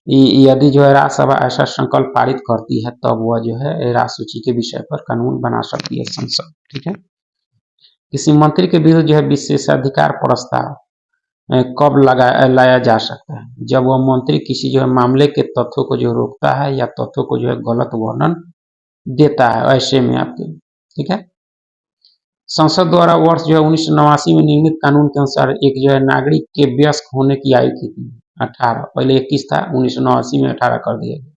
यदि जो है राज्यसभा ऐसा संकल्प पारित करती है तब वह जो है राष्ट्र सूची के विषय पर कानून बना सकती है संसद। ठीक है। किसी मंत्री के विरुद्ध जो है विशेषाधिकार प्रस्ताव कब लाया जा सकता है? जब वह मंत्री किसी जो है मामले के तथ्यों को जो रोकता है या तथ्यों को जो है गलत वर्णन देता है, ऐसे में आपके। ठीक है। संसद द्वारा वर्ष जो है 1989 में निर्मित कानून के अनुसार एक जो है नागरिक के वयस्क होने की आयु कितनी? 18। पहले 21 था, 1989 में 18 कर दिया गया।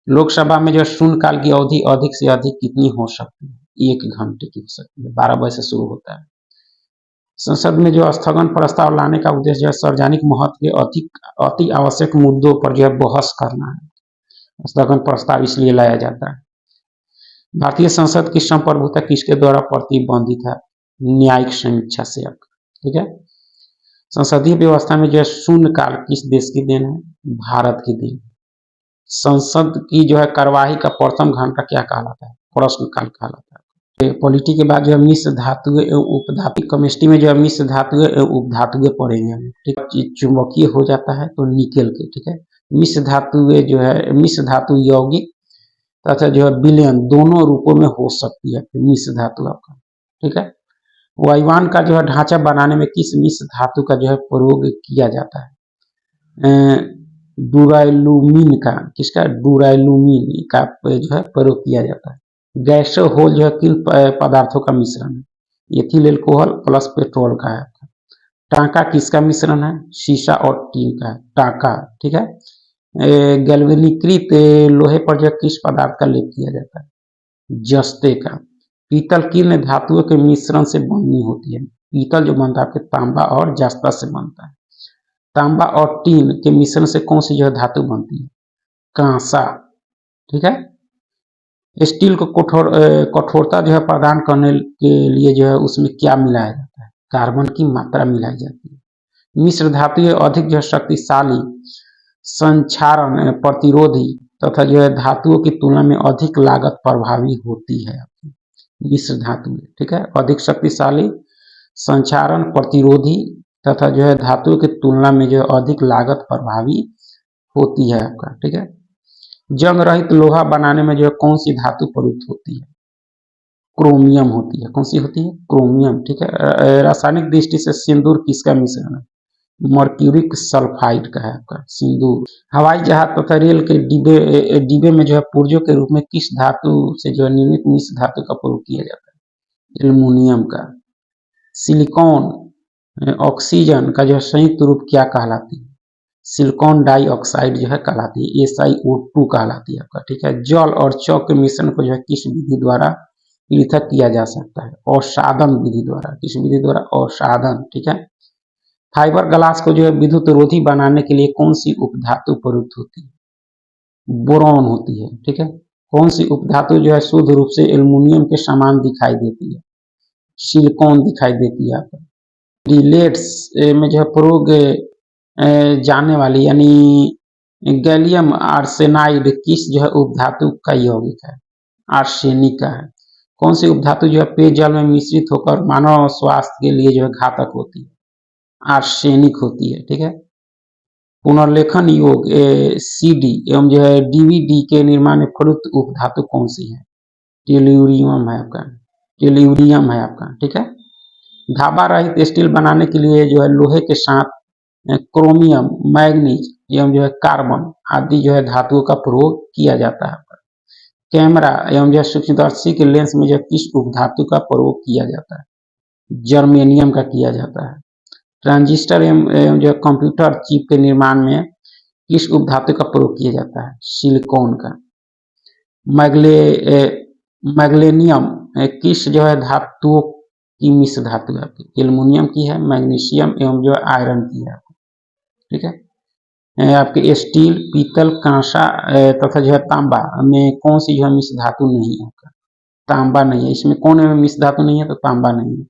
लोकसभा में जो शून्यकाल की अवधि अधिक से अधिक कितनी हो सकती है? 1 घंटे की हो सकती है। 12 बजे से शुरू होता है। संसद में जो स्थगन प्रस्ताव लाने का उद्देश्य जो है सार्वजनिक महत्व के अति आवश्यक मुद्दों पर जो है बहस करना है। स्थगन प्रस्ताव इसलिए लाया जाता है। भारतीय संसद की संप्रभुता किसके द्वारा प्रतिबंधित है? न्यायिक समीक्षा से। ठीक है। संसदीय व्यवस्था में जो है शून्यकाल किस देश की देन है? भारत की देन। संसद की जो है कार्यवाही का प्रथम घंटा क्या कहलाता है? प्रश्नकाल कहलाता है। पॉलिटी के बाद जो है मिश्र धातुएं एवं उपधातु केमिस्ट्री में जो है मिश्र धातुएं एवं उपधातुएं पढ़ेंगे हम। ठीक है। चुंबकीय हो जाता है तो निकेल के। ठीक है। मिश्र धातुएं जो है मिश्र धातु यौगिक तथा जो है विलयन दोनों रूपों में हो सकती है मिश्र धातु आपका। ठीक है। वायुयान का जो है ढांचा बनाने में किस मिश्र धातु का जो है प्रयोग किया जाता है? डुराइलुमीन का। किसका? डुराइलुमीन का जो है प्रयोग किया जाता है। गैसोहोल जो है किन पदार्थों का मिश्रण है? एथिल एल्कोहल प्लस पेट्रोल का है। टांका किसका मिश्रण है? शीशा और टीन का है टांका। ठीक है। गैल्वेनीकृत लोहे पर जो किस पदार्थ का लेप किया जाता है? जस्ते का। पीतल किन धातुओं के मिश्रण से बननी होती है? पीतल जो बनता है आपके तांबा और जस्ता से बनता है। तांबा और टीन के मिश्रण से कौन सी जो है धातु बनती है? कांसा। ठीक है। स्टील को कठोरता जो है प्रदान करने के लिए जो है उसमें क्या मिलाया जाता है? कार्बन की मात्रा मिलाई जाती है। मिश्र धातुएं अधिक जो है शक्तिशाली, संक्षारण प्रतिरोधी तथा जो है धातुओं की तुलना में अधिक लागत प्रभावी होती है। मिश्र धातुएं। ठीक है। अधिक शक्तिशाली, संक्षारण प्रतिरोधी तथा जो है धातुओं की तुलना में जो है अधिक लागत प्रभावी होती है आपका। ठीक है। जंग रहित लोहा बनाने में जो है कौन सी धातु प्रयुक्त होती है? क्रोमियम होती है। कौन सी होती है? क्रोमियम। ठीक है। रासायनिक दृष्टि से सिंदूर किसका मिश्रण है? मर्क्यूरिक सल्फाइड का है आपका सिंदूर। हवाई जहाज तथा रेल के डिब्बे में जो है पुर्जों के रूप में किस धातु से जो है निर्मित मिश्र धातु का प्रयोग किया जाता है? एल्युमिनियम का। सिलिकॉन ऑक्सीजन का जो है संयुक्त रूप क्या कहलाती है? सिलिकॉन डाइऑक्साइड जो है कहलाती है। SiO2 कहलाती है आपका। ठीक है। जल और चौक के मिश्रण को जो है किस विधि द्वारा पृथक किया जा सकता है? अवसादन विधि द्वारा। किस विधि द्वारा? अवसादन। ठीक है। फाइबर ग्लास को जो है विद्युत रोधी बनाने के लिए कौन सी उपधातु प्रयुक्त होती है? बोरॉन होती है। ठीक है। कौन सी उपधातु जो है शुद्ध रूप से एल्युमिनियम के समान दिखाई देती है? सिलिकॉन दिखाई देती है आपको। रिलेट्स में जो है प्रयोग जाने वाली यानी गैलियम आर्सेनाइड किस जो है उपधातु का यौगिक है? आर्सेनिक का है। कौन सी उपधातु जो है पेयजल में मिश्रित होकर मानव स्वास्थ्य के लिए जो है घातक होती है? आर्सेनिक होती है। ठीक है। पुनर्लेखन योग CD एवं जो है DVD के निर्माण में प्रयुक्त उपधातु कौन सी है? टेल्यूरियम है आपका। टेल्यूरियम है आपका। ठीक है। धाबा रहित स्टील बनाने के लिए जो है लोहे के साथ क्रोमियम, मैग्नीज एवं जो है कार्बन आदि जो है धातुओं का प्रयोग किया जाता है। कैमरा एवं जो है सूक्ष्मदर्शी के लेंस में जो किस उपधातु का प्रयोग किया जाता है? जर्मेनियम का किया जाता है। ट्रांजिस्टर एवं जो है कंप्यूटर चिप के निर्माण में किस उपधातु का प्रयोग किया जाता है? सिलिकॉन का। मैग्लेनियम किस जो है धातुओं की मिश्र धातु है? एल्युमिनियम की है, मैग्नीशियम एवं जो आयरन की है। ठीक है। आपके स्टील, पीतल, कांसा तथा जो है तांबा में कौन सी जो है मिश्र धातु नहीं है? तांबा नहीं है। इसमें कौन मिश्र धातु नहीं है? तो तांबा नहीं है।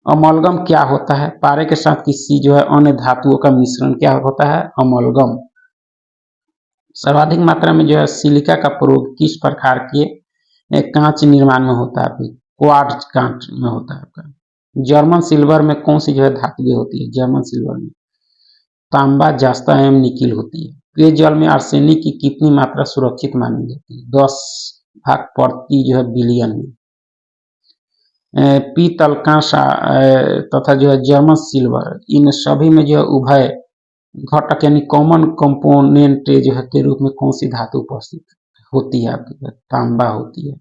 अमलगम क्या होता है? पारे के साथ किसी जो है अन्य धातुओं का मिश्रण क्या होता है? अमलगम। सर्वाधिक मात्रा में जो है सिलिका का प्रयोग किस प्रकार के कांच निर्माण में होता है? क्वार्ट्ज कांच में होता है आपका। जर्मन सिल्वर में कौन सी जो है धातुएं होती है? जर्मन सिल्वर में तांबा, जास्ता एवं निकिल होती है। पेयजल में आर्सेनिक की कितनी मात्रा सुरक्षित मानी जाती है? 10 भाग प्रति जो है बिलियन में। पीतल, कांसा तथा जो है जर्मन सिल्वर, इन सभी में जो है उभय घटक यानी कॉमन कंपोनेंट जो है के रूप में कौन सी धातु उपस्थित होती है? आपके पास तांबा होती है।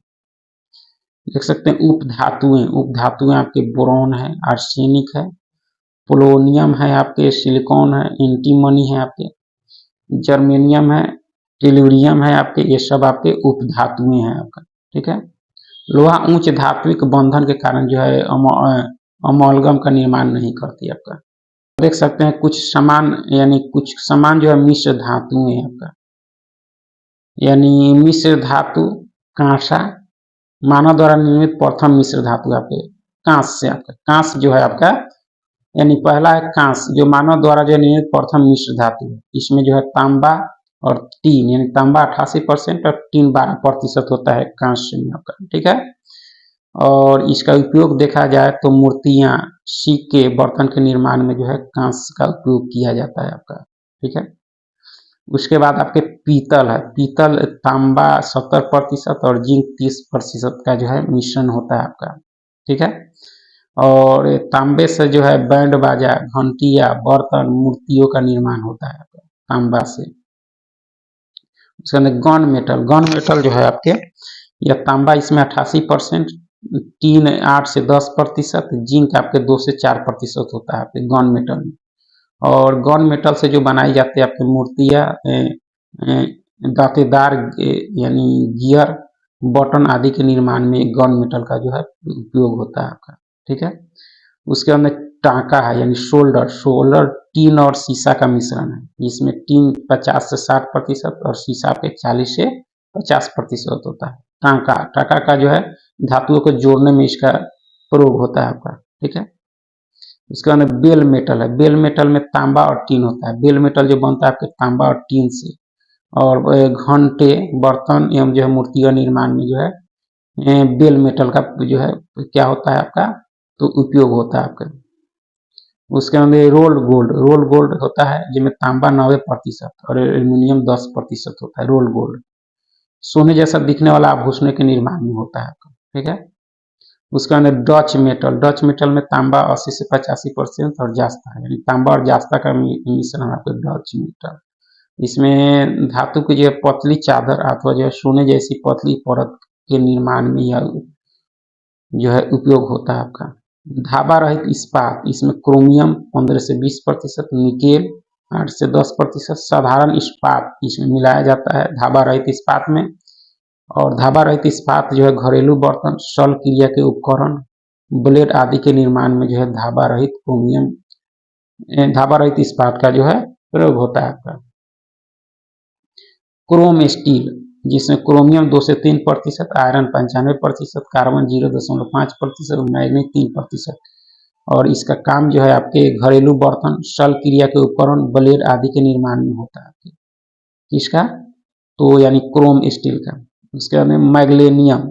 देख सकते हैं उपधातुएं आपके बोरॉन है, आर्सेनिक है, पोलोनियम है, आपके सिलिकॉन है, एंटीमनी है, आपके जर्मेनियम है, टेलुरियम है, आपके ये सब आपके उपधातुएं हैं आपका। ठीक है। लोहा उच्च धात्विक बंधन के कारण जो है अमोलगम का निर्माण नहीं करती आपका। देख सकते हैं कुछ समान जो है मिश्र धातुएं हैं आपका, यानी मिश्र धातु कांसा, मानव द्वारा निर्मित प्रथम मिश्र धातु आपके कांस से। आपका कांस जो है आपका, यानी पहला है कांस जो मानव द्वारा जो निर्मित प्रथम मिश्र धातु है। इसमें जो है तांबा और टीन, यानी तांबा 88% और टीन 12% होता है कांस्य में आपका। ठीक है। और इसका उपयोग देखा जाए तो मूर्तियां, सिक्के, बर्तन के निर्माण में जो है कांस्य का उपयोग किया जाता है आपका। ठीक है। उसके बाद आपके पीतल है। पीतल तांबा 70% और जिंक 30% का जो है मिश्रण होता है आपका। ठीक है। और तांबे से जो है बैंड बाजा, घंटिया, बर्तन, मूर्तियों का निर्माण होता है आपका तांबा से। उसके अंदर गन मेटल जो है आपके, यह तांबा इसमें 88%, टीन 8 से 10%, जिंक आपके 2 से 4% होता है आपके गन मेटल में। और गन मेटल से जो बनाई जाती है आपकी मूर्तियां, दांतेदार यानी गियर, बटन आदि के निर्माण में गन मेटल का जो है उपयोग होता है आपका। ठीक है। उसके अंदर टांका है, यानी शोल्डर टीन और शीशा का मिश्रण है। इसमें टीन 50 से 60% और शीशा पे 40 से 50% होता है। टांका का जो है धातुओं को जोड़ने में इसका प्रयोग होता है आपका। ठीक है। उसके बाद बेल मेटल है। बेल मेटल में तांबा और टीन होता है। बेल मेटल जो बनता है आपके तांबा और टीन से। और घंटे, बर्तन एवं जो है मूर्तियों निर्माण में जो है बेल मेटल का जो है क्या होता है आपका, तो उपयोग होता है आपका। उसके अंदर रोल गोल्ड होता है जिसमें तांबा 90% और एल्यूमिनियम 10% होता है। रोल गोल्ड सोने जैसा दिखने वाला आभूषण के निर्माण में होता है आपका। ठीक है। उसके अंदर डच मेटल में तांबा 80 से 85% और जास्ता है, यानी तांबा और जास्ता का मिश्रण आपका डच मेटल। इसमें धातु की जो है पतली चादर अथवा जो है सोने जैसी पतली परत के निर्माण में यह जो है उपयोग होता है आपका। धाबा रहित इस्पात, इसमें क्रोमियम 15 से 20%, निकेल 8 से 10%, साधारण इस्पात इसमें मिलाया जाता है धाबा रहित इस्पात में। और धाबा रहित इस्पात जो है घरेलू बर्तन, शल क्रिया के उपकरण, ब्लेड आदि के निर्माण में जो है धाबा रहित इस्पात का जो है प्रयोग होता है आपका। क्रोम स्टील, जिसमें क्रोमियम 2 से 3%, आयरन 95%, कार्बन 0.5%, मैग्नीज 3%। और इसका काम जो है आपके घरेलू बर्तन, शल क्रिया के उपकरण, ब्लेड आदि के निर्माण में होता है। किसका? तो यानी क्रोम स्टील का। उसके बाद में मैग्नीशियम,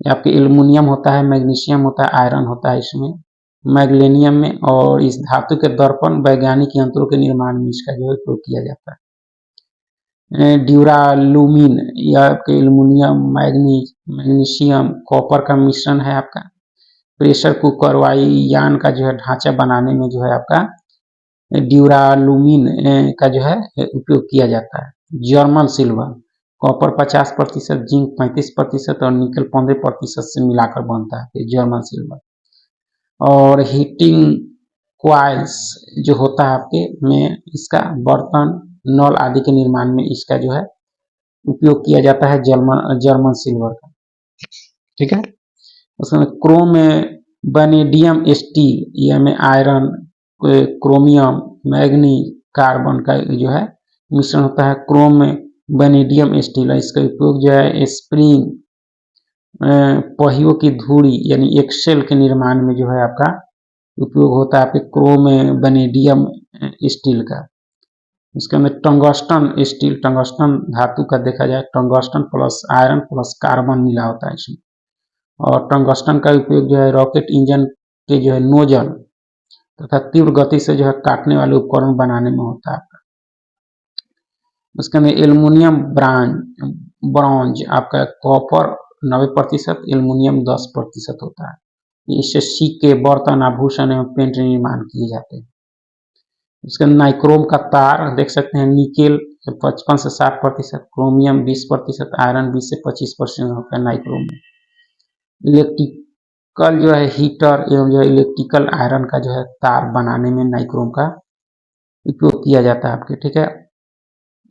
आपके एल्युमिनियम होता है, मैग्नीशियम होता है, आयरन होता है इसमें मैग्नीशियम में। और इस धातु के दर्पण, वैज्ञानिक यंत्रों के निर्माण में इसका जो है उपयोग किया जाता है। ड्यूरालुमिन, यह आपके एल्युमिनियम, मैग्नीशियम, कॉपर का मिश्रण है आपका। प्रेशर कुकर, वायुयान का जो है ढांचा बनाने में जो है आपका ड्यूरालुमिन का जो है उपयोग किया जाता है। जर्मन सिल्वर, कॉपर 50%, जिंक 35% और निकल 15% से मिलाकर बनता है जर्मन सिल्वर। और हीटिंग क्वाइल्स जो होता है आपके में, इसका बर्तन, नल आदि के निर्माण में इसका जो है उपयोग किया जाता है जर्मन सिल्वर का। ठीक है। उसमें क्रोम वैनेडियम स्टील, यह में आयरन, क्रोमियम, मैग्नीज, कार्बन का जो है मिश्रण होता है। क्रोम वैनेडियम स्टील, इसका उपयोग जो है स्प्रिंग, पहियों की धुरी यानी एक्सेल के निर्माण में जो है आपका उपयोग होता है आपके क्रोम वैनेडियम स्टील का। इसके अंदर टंगस्टन स्टील, टंगस्टन धातु का देखा जाए, tungsten plus iron plus carbon मिला होता है इसमें। और टंगस्टन का उपयोग जो है रॉकेट इंजन के जो है नोजल तथा तीव्र गति से जो है काटने वाले उपकरण बनाने में होता है। उसके अंदर एल्युमिनियम ब्रॉन्ज आपका कॉपर 90%, एल्युमिनियम 10% होता है। इससे सिक्के, बर्तन, आभूषण एवं पेंट निर्माण किए जाते हैं। उसके अंदर नाइक्रोम का तार देख सकते हैं, निकेल 55 से 60%, क्रोमियम 20%, आयरन 20 से 25% होता है नाइक्रोम में। इलेक्ट्रिकल जो है हीटर एवं जो है इलेक्ट्रिकल आयरन का जो है तार बनाने में नाइक्रोम का उपयोग किया जाता है आपके, ठीक है।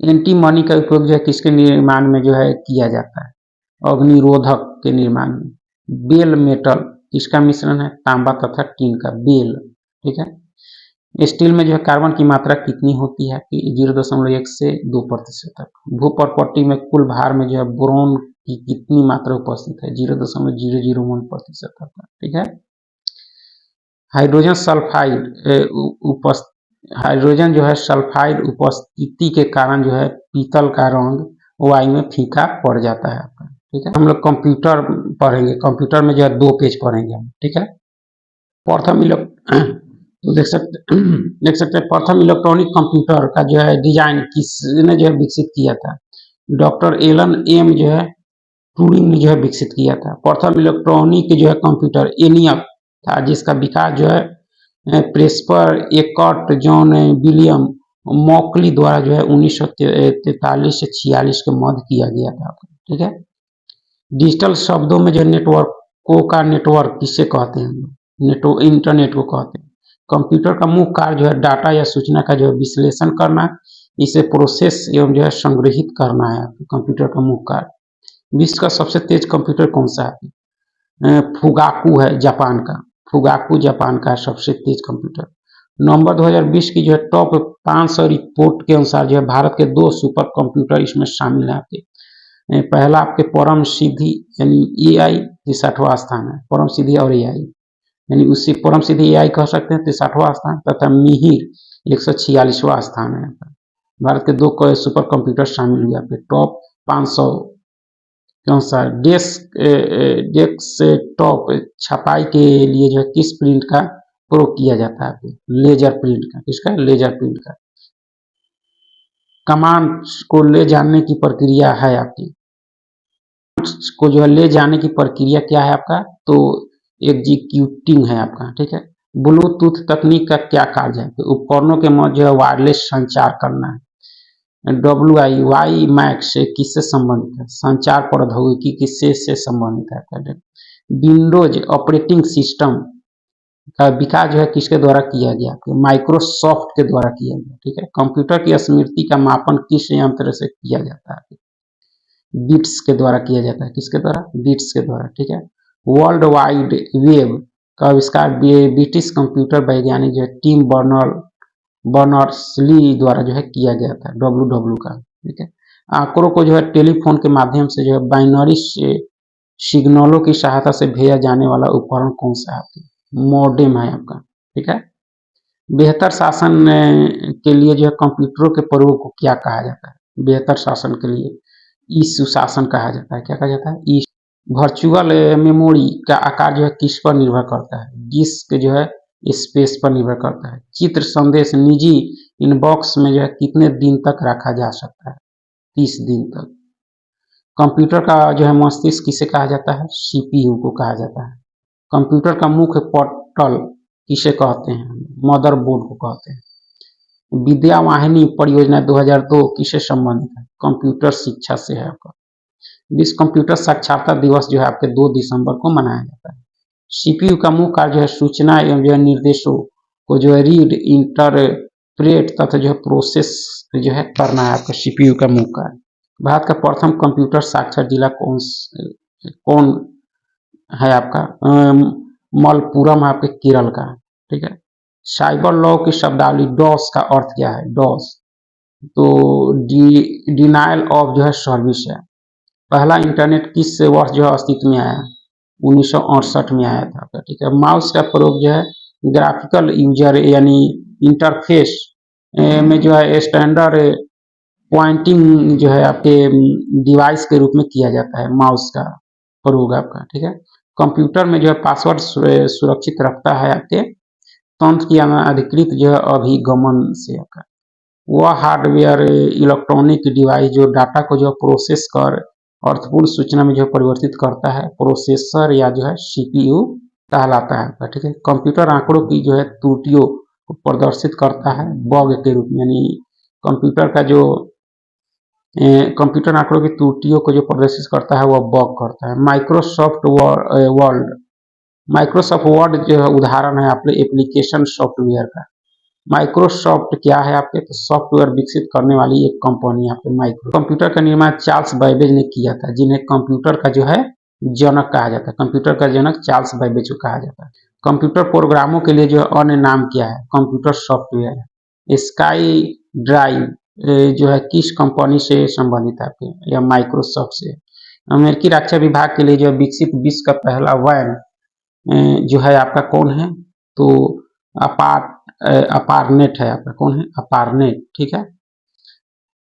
एंटी मनी का उपयोग जो है किसके निर्माण में जो है किया जाता है, अग्निरोधक के निर्माण में। बेल मेटल किसका मिश्रण है, तांबा तथा टीन का, बेल, ठीक है। स्टील में जो है कार्बन की मात्रा कितनी होती है कि 0.1 से 2% तक। भूपर्पट्टी में कुल भार में जो है बोरोन की कितनी मात्रा उपस्थित है, 0.001% तक, ठीक है। हाइड्रोजन सल्फाइड हाइड्रोजन जो है सल्फाइड उपस्थिति के कारण जो है पीतल का रंग वायु में फीका पड़ जाता है आपका, ठीक है। हम लोग कंप्यूटर पढ़ेंगे, कंप्यूटर में जो है 2 पेज पढ़ेंगे हम, ठीक है। प्रथम तो देख सकते हैं प्रथम इलेक्ट्रॉनिक कंप्यूटर का जो है डिजाइन किसने जो है विकसित किया था, डॉक्टर एलन एम जो है टूरिंग ने जो है विकसित किया था। प्रथम इलेक्ट्रॉनिक जो है कंप्यूटर एनियक था, जिसका विकास जो है प्रेस्पर एकॉट जॉन विलियम मॉकली द्वारा जो है 1943 से 46 के मध्य किया गया था, ठीक है। डिजिटल शब्दों में जो नेटवर्कों का नेटवर्क किससे कहते हैं, इंटरनेट को कहते हैं। कंप्यूटर का मुख्य कार्य जो है डाटा या सूचना का जो है विश्लेषण करना, इसे प्रोसेस एवं जो है संग्रहित करना है कंप्यूटर का मुख्य कार्य। विश्व का सबसे तेज कंप्यूटर कौन सा है, फुगाकू है जापान का, फुगाकू जापान का सबसे तेज कंप्यूटर। नवंबर 2020 की जो है टॉप 500 रिपोर्ट के अनुसार जो है भारत के 2 सुपर कंप्यूटर इसमें शामिल है आपके। पहला आपके परम सिद्धि यानी एआई 63वां स्थान है, परम सिद्धि और एआई यानी उसी परम सिद्धि एआई कह सकते हैं 63वां स्थान, तथा मिहिर 146वां स्थान है। भारत के 2 सुपर कंप्यूटर शामिल हुए आपके टॉप 500 के अनुसार। डेस्कटॉप छपाई के लिए जो है किस प्रिंट का प्रयोग किया जाता है, लेजर प्रिंट का, किसका, लेजर प्रिंट का। कमांड को ले जाने की प्रक्रिया है आपकी, को जो है ले जाने की प्रक्रिया क्या है आपका, तो एग्जीक्यूटिंग है आपका, ठीक है। ब्लूटूथ तकनीक का क्या कार्य है, उपकरणों के मध्य जो है वायरलेस संचार करना है। वाई मैक्स किससे संबंधित है, संचार प्रौद्योगिकी किससे से संबंधित है। विंडोज ऑपरेटिंग सिस्टम का विकास जो है किसके द्वारा किया गया, माइक्रोसॉफ्ट के द्वारा किया गया, ठीक है। कंप्यूटर की स्मृति का मापन किस यंत्र से किया जाता है, बिट्स के द्वारा किया जाता है, किसके द्वारा, बिट्स के द्वारा, ठीक है। वर्ल्ड वाइड वेब का आविष्कार ब्रिटिश कंप्यूटर वैज्ञानिक जो है टिम बर्नर्स-ली द्वारा जो है किया गया था, WW का, ठीक है। आंकड़ों को जो है टेलीफोन के माध्यम से जो है बाइनरी सिग्नलों की सहायता से भेजा जाने वाला उपकरण कौन सा है, मॉडेम है आपका, ठीक है। बेहतर शासन के लिए जो है कंप्यूटरों के प्रयोग को क्या कहा जाता है, बेहतर शासन के लिए ई सुशासन कहा जाता है, क्या कहा जाता है, ई। वर्चुअल मेमोरी का आकार जो है किस पर निर्भर करता है, डिस्क जो है स्पेस पर निर्भर करता है। चित्र संदेश निजी इनबॉक्स में जो है कितने दिन तक रखा जा सकता है, 30 दिन तक। कंप्यूटर का जो है मस्तिष्क किसे कहा जाता है, CPU को कहा जाता है। कंप्यूटर का मुख्य पोर्टल किसे कहते हैं, मदरबोर्ड को कहते हैं। विद्या वाहिनी परियोजना 2002 किसे संबंधित है, कंप्यूटर शिक्षा से है आपका। विश्व कंप्यूटर साक्षरता दिवस जो है आपके 2 दिसंबर को मनाया जाता है। CPU का मुख्य कार्य जो है सूचना एवं जो है निर्देशों को जो है रीड, इंटरप्रेट तथा जो है प्रोसेस जो है करना है आपका CPU का मुख्य कार्य। भारत का प्रथम कंप्यूटर साक्षर जिला कौन है आपका, मलप्पुरम आपके केरल का, ठीक है। साइबर लॉ की शब्दावली डॉस का अर्थ क्या है, डॉस तो डिनायल ऑफ जो है सर्विस है। पहला इंटरनेट किस वर्ष जो है अस्तित्व में आया, 1968 में आया था, ठीक है। माउस का प्रयोग जो है ग्राफिकल यूजर यानी इंटरफेस में जो है स्टैंडर्ड पॉइंटिंग जो है आपके डिवाइस के रूप में किया जाता है, माउस का प्रयोग आपका, ठीक है। कंप्यूटर में जो है पासवर्ड सुरक्षित रखता है आपके तंत्र की अनाधिकृत जो है अभिगमन से आपका वह हार्डवेयर इलेक्ट्रॉनिक डिवाइस जो डाटा को जो प्रोसेस कर अर्थपूर्ण सूचना में जो परिवर्तित करता है प्रोसेसर या जो है सीपीयू कहलाता है। ठीक है, कंप्यूटर आंकड़ों की जो है त्रुटियों को प्रदर्शित करता है बग के रूप में, यानी कंप्यूटर का जो कंप्यूटर आंकड़ों की त्रुटियों को जो प्रदर्शित करता है वह बग करता है। माइक्रोसॉफ्ट वर्ड जो है उदाहरण है आपके एप्लीकेशन सॉफ्टवेयर का। माइक्रोसॉफ्ट क्या है आपके, तो सॉफ्टवेयर विकसित करने वाली एक कंपनी है आपके माइक्रो। कंप्यूटर का निर्माण चार्ल्स बैबेज ने किया था, जिन्हें कंप्यूटर का जो है जनक कहा जाता है। कंप्यूटर का जनक चार्ल्स बैबेज को कहा जाता है। कंप्यूटर प्रोग्रामों के लिए जो अन्य नाम क्या है, कंप्यूटर सॉफ्टवेयर है। स्काई ड्राइव जो है किस कंपनी से संबंधित है आपके, या माइक्रोसॉफ्ट से। अमेरिकी रक्षा विभाग के लिए जो विकसित विश्व का पहला वैन जो है आपका कौन है, तो अपारनेट है आपका, कौन है, अपारनेट। ठीक है,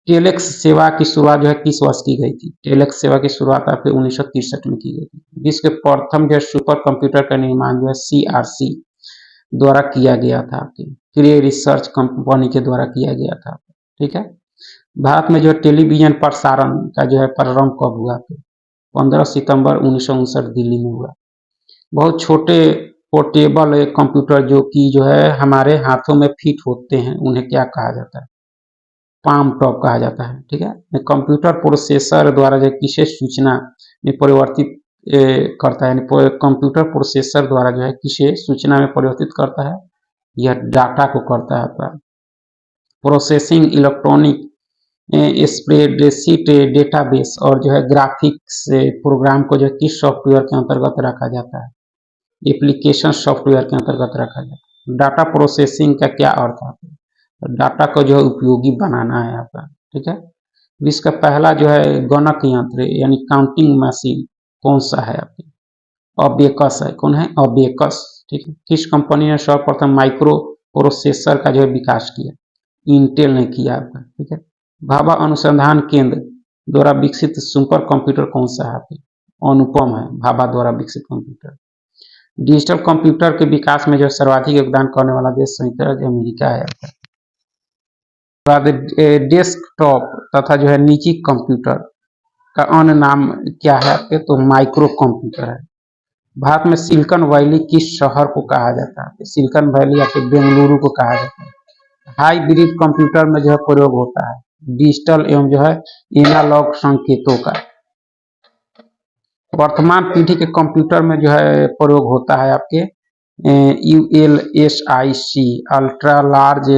टेलेक्स सेवा की शुरुआत जो है किस वर्ष की गई थी, टेलेक्स सेवा की शुरुआत आपके 1963 में की गई थी। विश्व के प्रथम जो सुपर कंप्यूटर का निर्माण जो है सीआरसी द्वारा किया गया था आपके, क्रे रिसर्च कंपनी के द्वारा किया गया था। ठीक है, भारत में जो टेलीविजन प्रसारण का जो है प्रारंभ कब हुआ, 15 सितंबर 1959 दिल्ली में हुआ। बहुत छोटे पोर्टेबल कंप्यूटर जो कि जो है हमारे हाथों में फिट होते हैं उन्हें क्या कहा जाता है, पाम टॉप कहा जाता है। ठीक है, कंप्यूटर प्रोसेसर द्वारा जो किसे सूचना में परिवर्तित करता है, कंप्यूटर प्रोसेसर द्वारा जो है किसे सूचना में परिवर्तित करता है, यह डाटा को करता है आपका। प्रोसेसिंग इलेक्ट्रॉनिक स्प्रेडशीट डेटाबेस और जो है ग्राफिक्स प्रोग्राम को जो किस सॉफ्टवेयर के अंतर्गत रखा जाता है, एप्लीकेशन सॉफ्टवेयर के अंतर्गत रखा जाता है। डाटा प्रोसेसिंग का क्या अर्थ है, डाटा को जो है उपयोगी बनाना है आपका। ठीक है, विश्व का पहला जो है गणक यंत्र यानी काउंटिंग मशीन कौन सा है आपकी, अबेकस है, कौन है, अबेकस। ठीक है, किस कंपनी ने सर्वप्रथम माइक्रो प्रोसेसर का जो है विकास किया, इंटेल ने किया आपका। ठीक है, भाभा अनुसंधान केंद्र द्वारा विकसित सुपर कंप्यूटर कौन सा है आपकी, अनुपम है, भाभा द्वारा विकसित कंप्यूटर। डिजिटल कंप्यूटर के विकास में जो सर्वाधिक योगदान करने वाला देश संयुक्त राज्य अमेरिका है आपका। बाद डेस्कटॉप तथा जो है निजी कंप्यूटर का अन्य नाम क्या है आपके, तो माइक्रो कंप्यूटर है। भारत में सिलिकॉन वैली किस शहर को कहा जाता है, सिलिकॉन वैली या फिर बेंगलुरु को कहा जाता है। हाइब्रिड कंप्यूटर में जो है प्रयोग होता है डिजिटल एवं जो है एनालॉग संकेतों का। वर्तमान पीढ़ी के कंप्यूटर में जो है प्रयोग होता है आपके ULSIC ultra large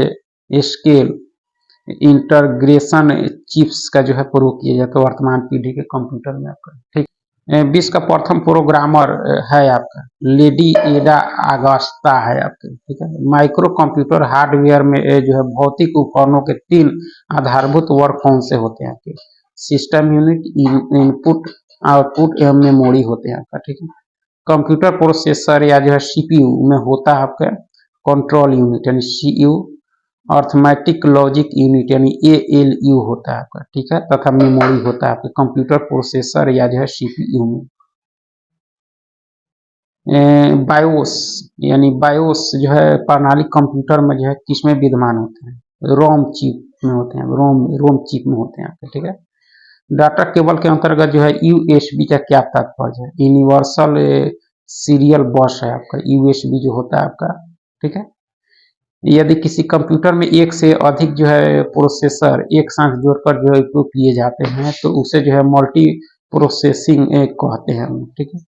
scale integration chips का जो है प्रयोग किया जाता है वर्तमान पीढ़ी के कंप्यूटर में आपका। ठीक, विश्व का प्रथम प्रोग्रामर है आपका लेडी एडा अगस्ता है आपके। ठीक है, माइक्रो कंप्यूटर हार्डवेयर में जो है भौतिक उपकरणों के 3 आधारभूत वर्ग कौन से होते हैं आपके, सिस्टम यूनिट, इनपुट आउटपुट एवं मेमोरी होते हैं आपका। ठीक है, कंप्यूटर प्रोसेसर या जो है सीपीयू में होता है आपका कंट्रोल यूनिट यानी सीयू, अर्थमेटिक लॉजिक यूनिट यानी ALU होता है आपका। ठीक है, तथा मेमोरी होता है आपके कंप्यूटर प्रोसेसर या जो है सीपीयू में। बायोस यानी बायोस जो है प्रणाली कंप्यूटर में जो है किसमें विद्यमान होते हैं, रोम चिप में होते हैं, रोम चिप में होते हैं आपके। ठीक है, डाटा केबल के अंतर्गत जो है USB का क्या तात्पर्य है, यूनिवर्सल सीरियल बस है आपका USB जो होता है आपका। ठीक है, यदि किसी कंप्यूटर में एक से अधिक जो है प्रोसेसर एक साथ जोड़कर जो है उपयोग किए जाते हैं तो उसे जो है मल्टी प्रोसेसिंग कहते हैं। ठीक है,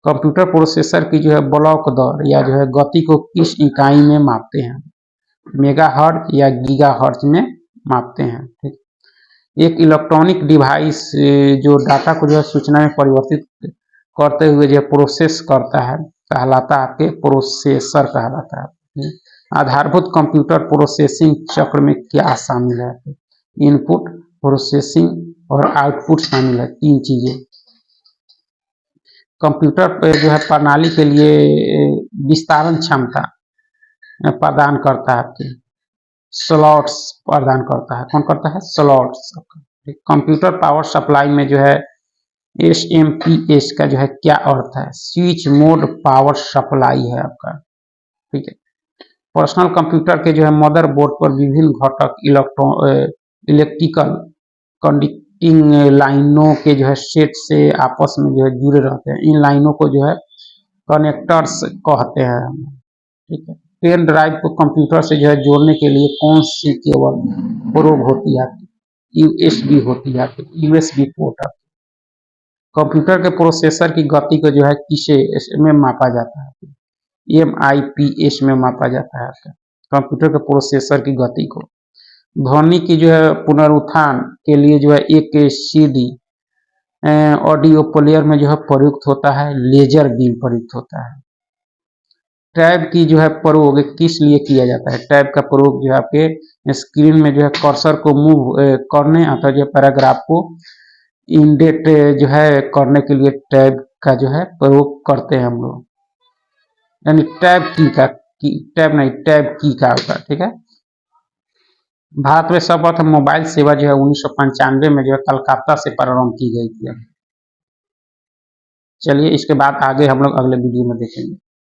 कंप्यूटर प्रोसेसर की जो है ब्लॉक दर या जो है गति को किस इकाई में मापते हैं, मेगाहर्ट्ज या गीगाहर्ट्ज में मापते हैं। ठीक, एक इलेक्ट्रॉनिक डिवाइस जो डाटा को जो है सूचना में परिवर्तित करते हुए जो प्रोसेस करता है कहलाता है आपके प्रोसेसर कहलाता है। आधारभूत कंप्यूटर प्रोसेसिंग चक्र में क्या शामिल है, इनपुट, प्रोसेसिंग और आउटपुट शामिल है, 3 चीजें। कंप्यूटर जो है प्रणाली के लिए विस्तारण क्षमता प्रदान करता है आपके, स्लॉट्स प्रदान करता है, कौन करता है, स्लॉट्स। कंप्यूटर पावर सप्लाई में जो है SMPS का जो है क्या अर्थ है, स्विच मोड पावर सप्लाई है आपका। ठीक है, पर्सनल कंप्यूटर के जो है मदरबोर्ड पर विभिन्न घटक इलेक्ट्रिकल कंडक्टिंग लाइनों के जो है सेट से आपस में जो है जुड़े रहते हैं। इन लाइनों को जो है कनेक्टर्स कहते हैं। ठीक है, पेन ड्राइव को कंप्यूटर से जो है जोड़ने के लिए कौन सी केबल प्रोब होती है? यूएसबी होती है, यूएसबी पोर्ट। कंप्यूटर के प्रोसेसर की गति को जो है किसे में मापा जाता है? MIPS में मापा जाता है कंप्यूटर के प्रोसेसर की गति को। ध्वनि की जो है पुनरुत्थान के लिए जो है एक CD ऑडियो प्लेयर में जो है प्रयुक्त होता है लेजर बीम प्रयुक्त होता है। टैब की जो है प्रयोग किस लिए किया जाता है? टैब का प्रयोग जो है आपके स्क्रीन में जो है कर्सर को मूव करने अथवा जो पैराग्राफ को इंडेट जो है करने के लिए टैब का जो है प्रयोग करते हैं हम लोग, यानी टैब की का होगा। ठीक है, भारत में सर्वप्रथम मोबाइल सेवा जो है 1995 में जो है कलकत्ता से प्रारंभ की गई थी। चलिए इसके बाद आगे हम लोग अगले वीडियो में देखेंगे।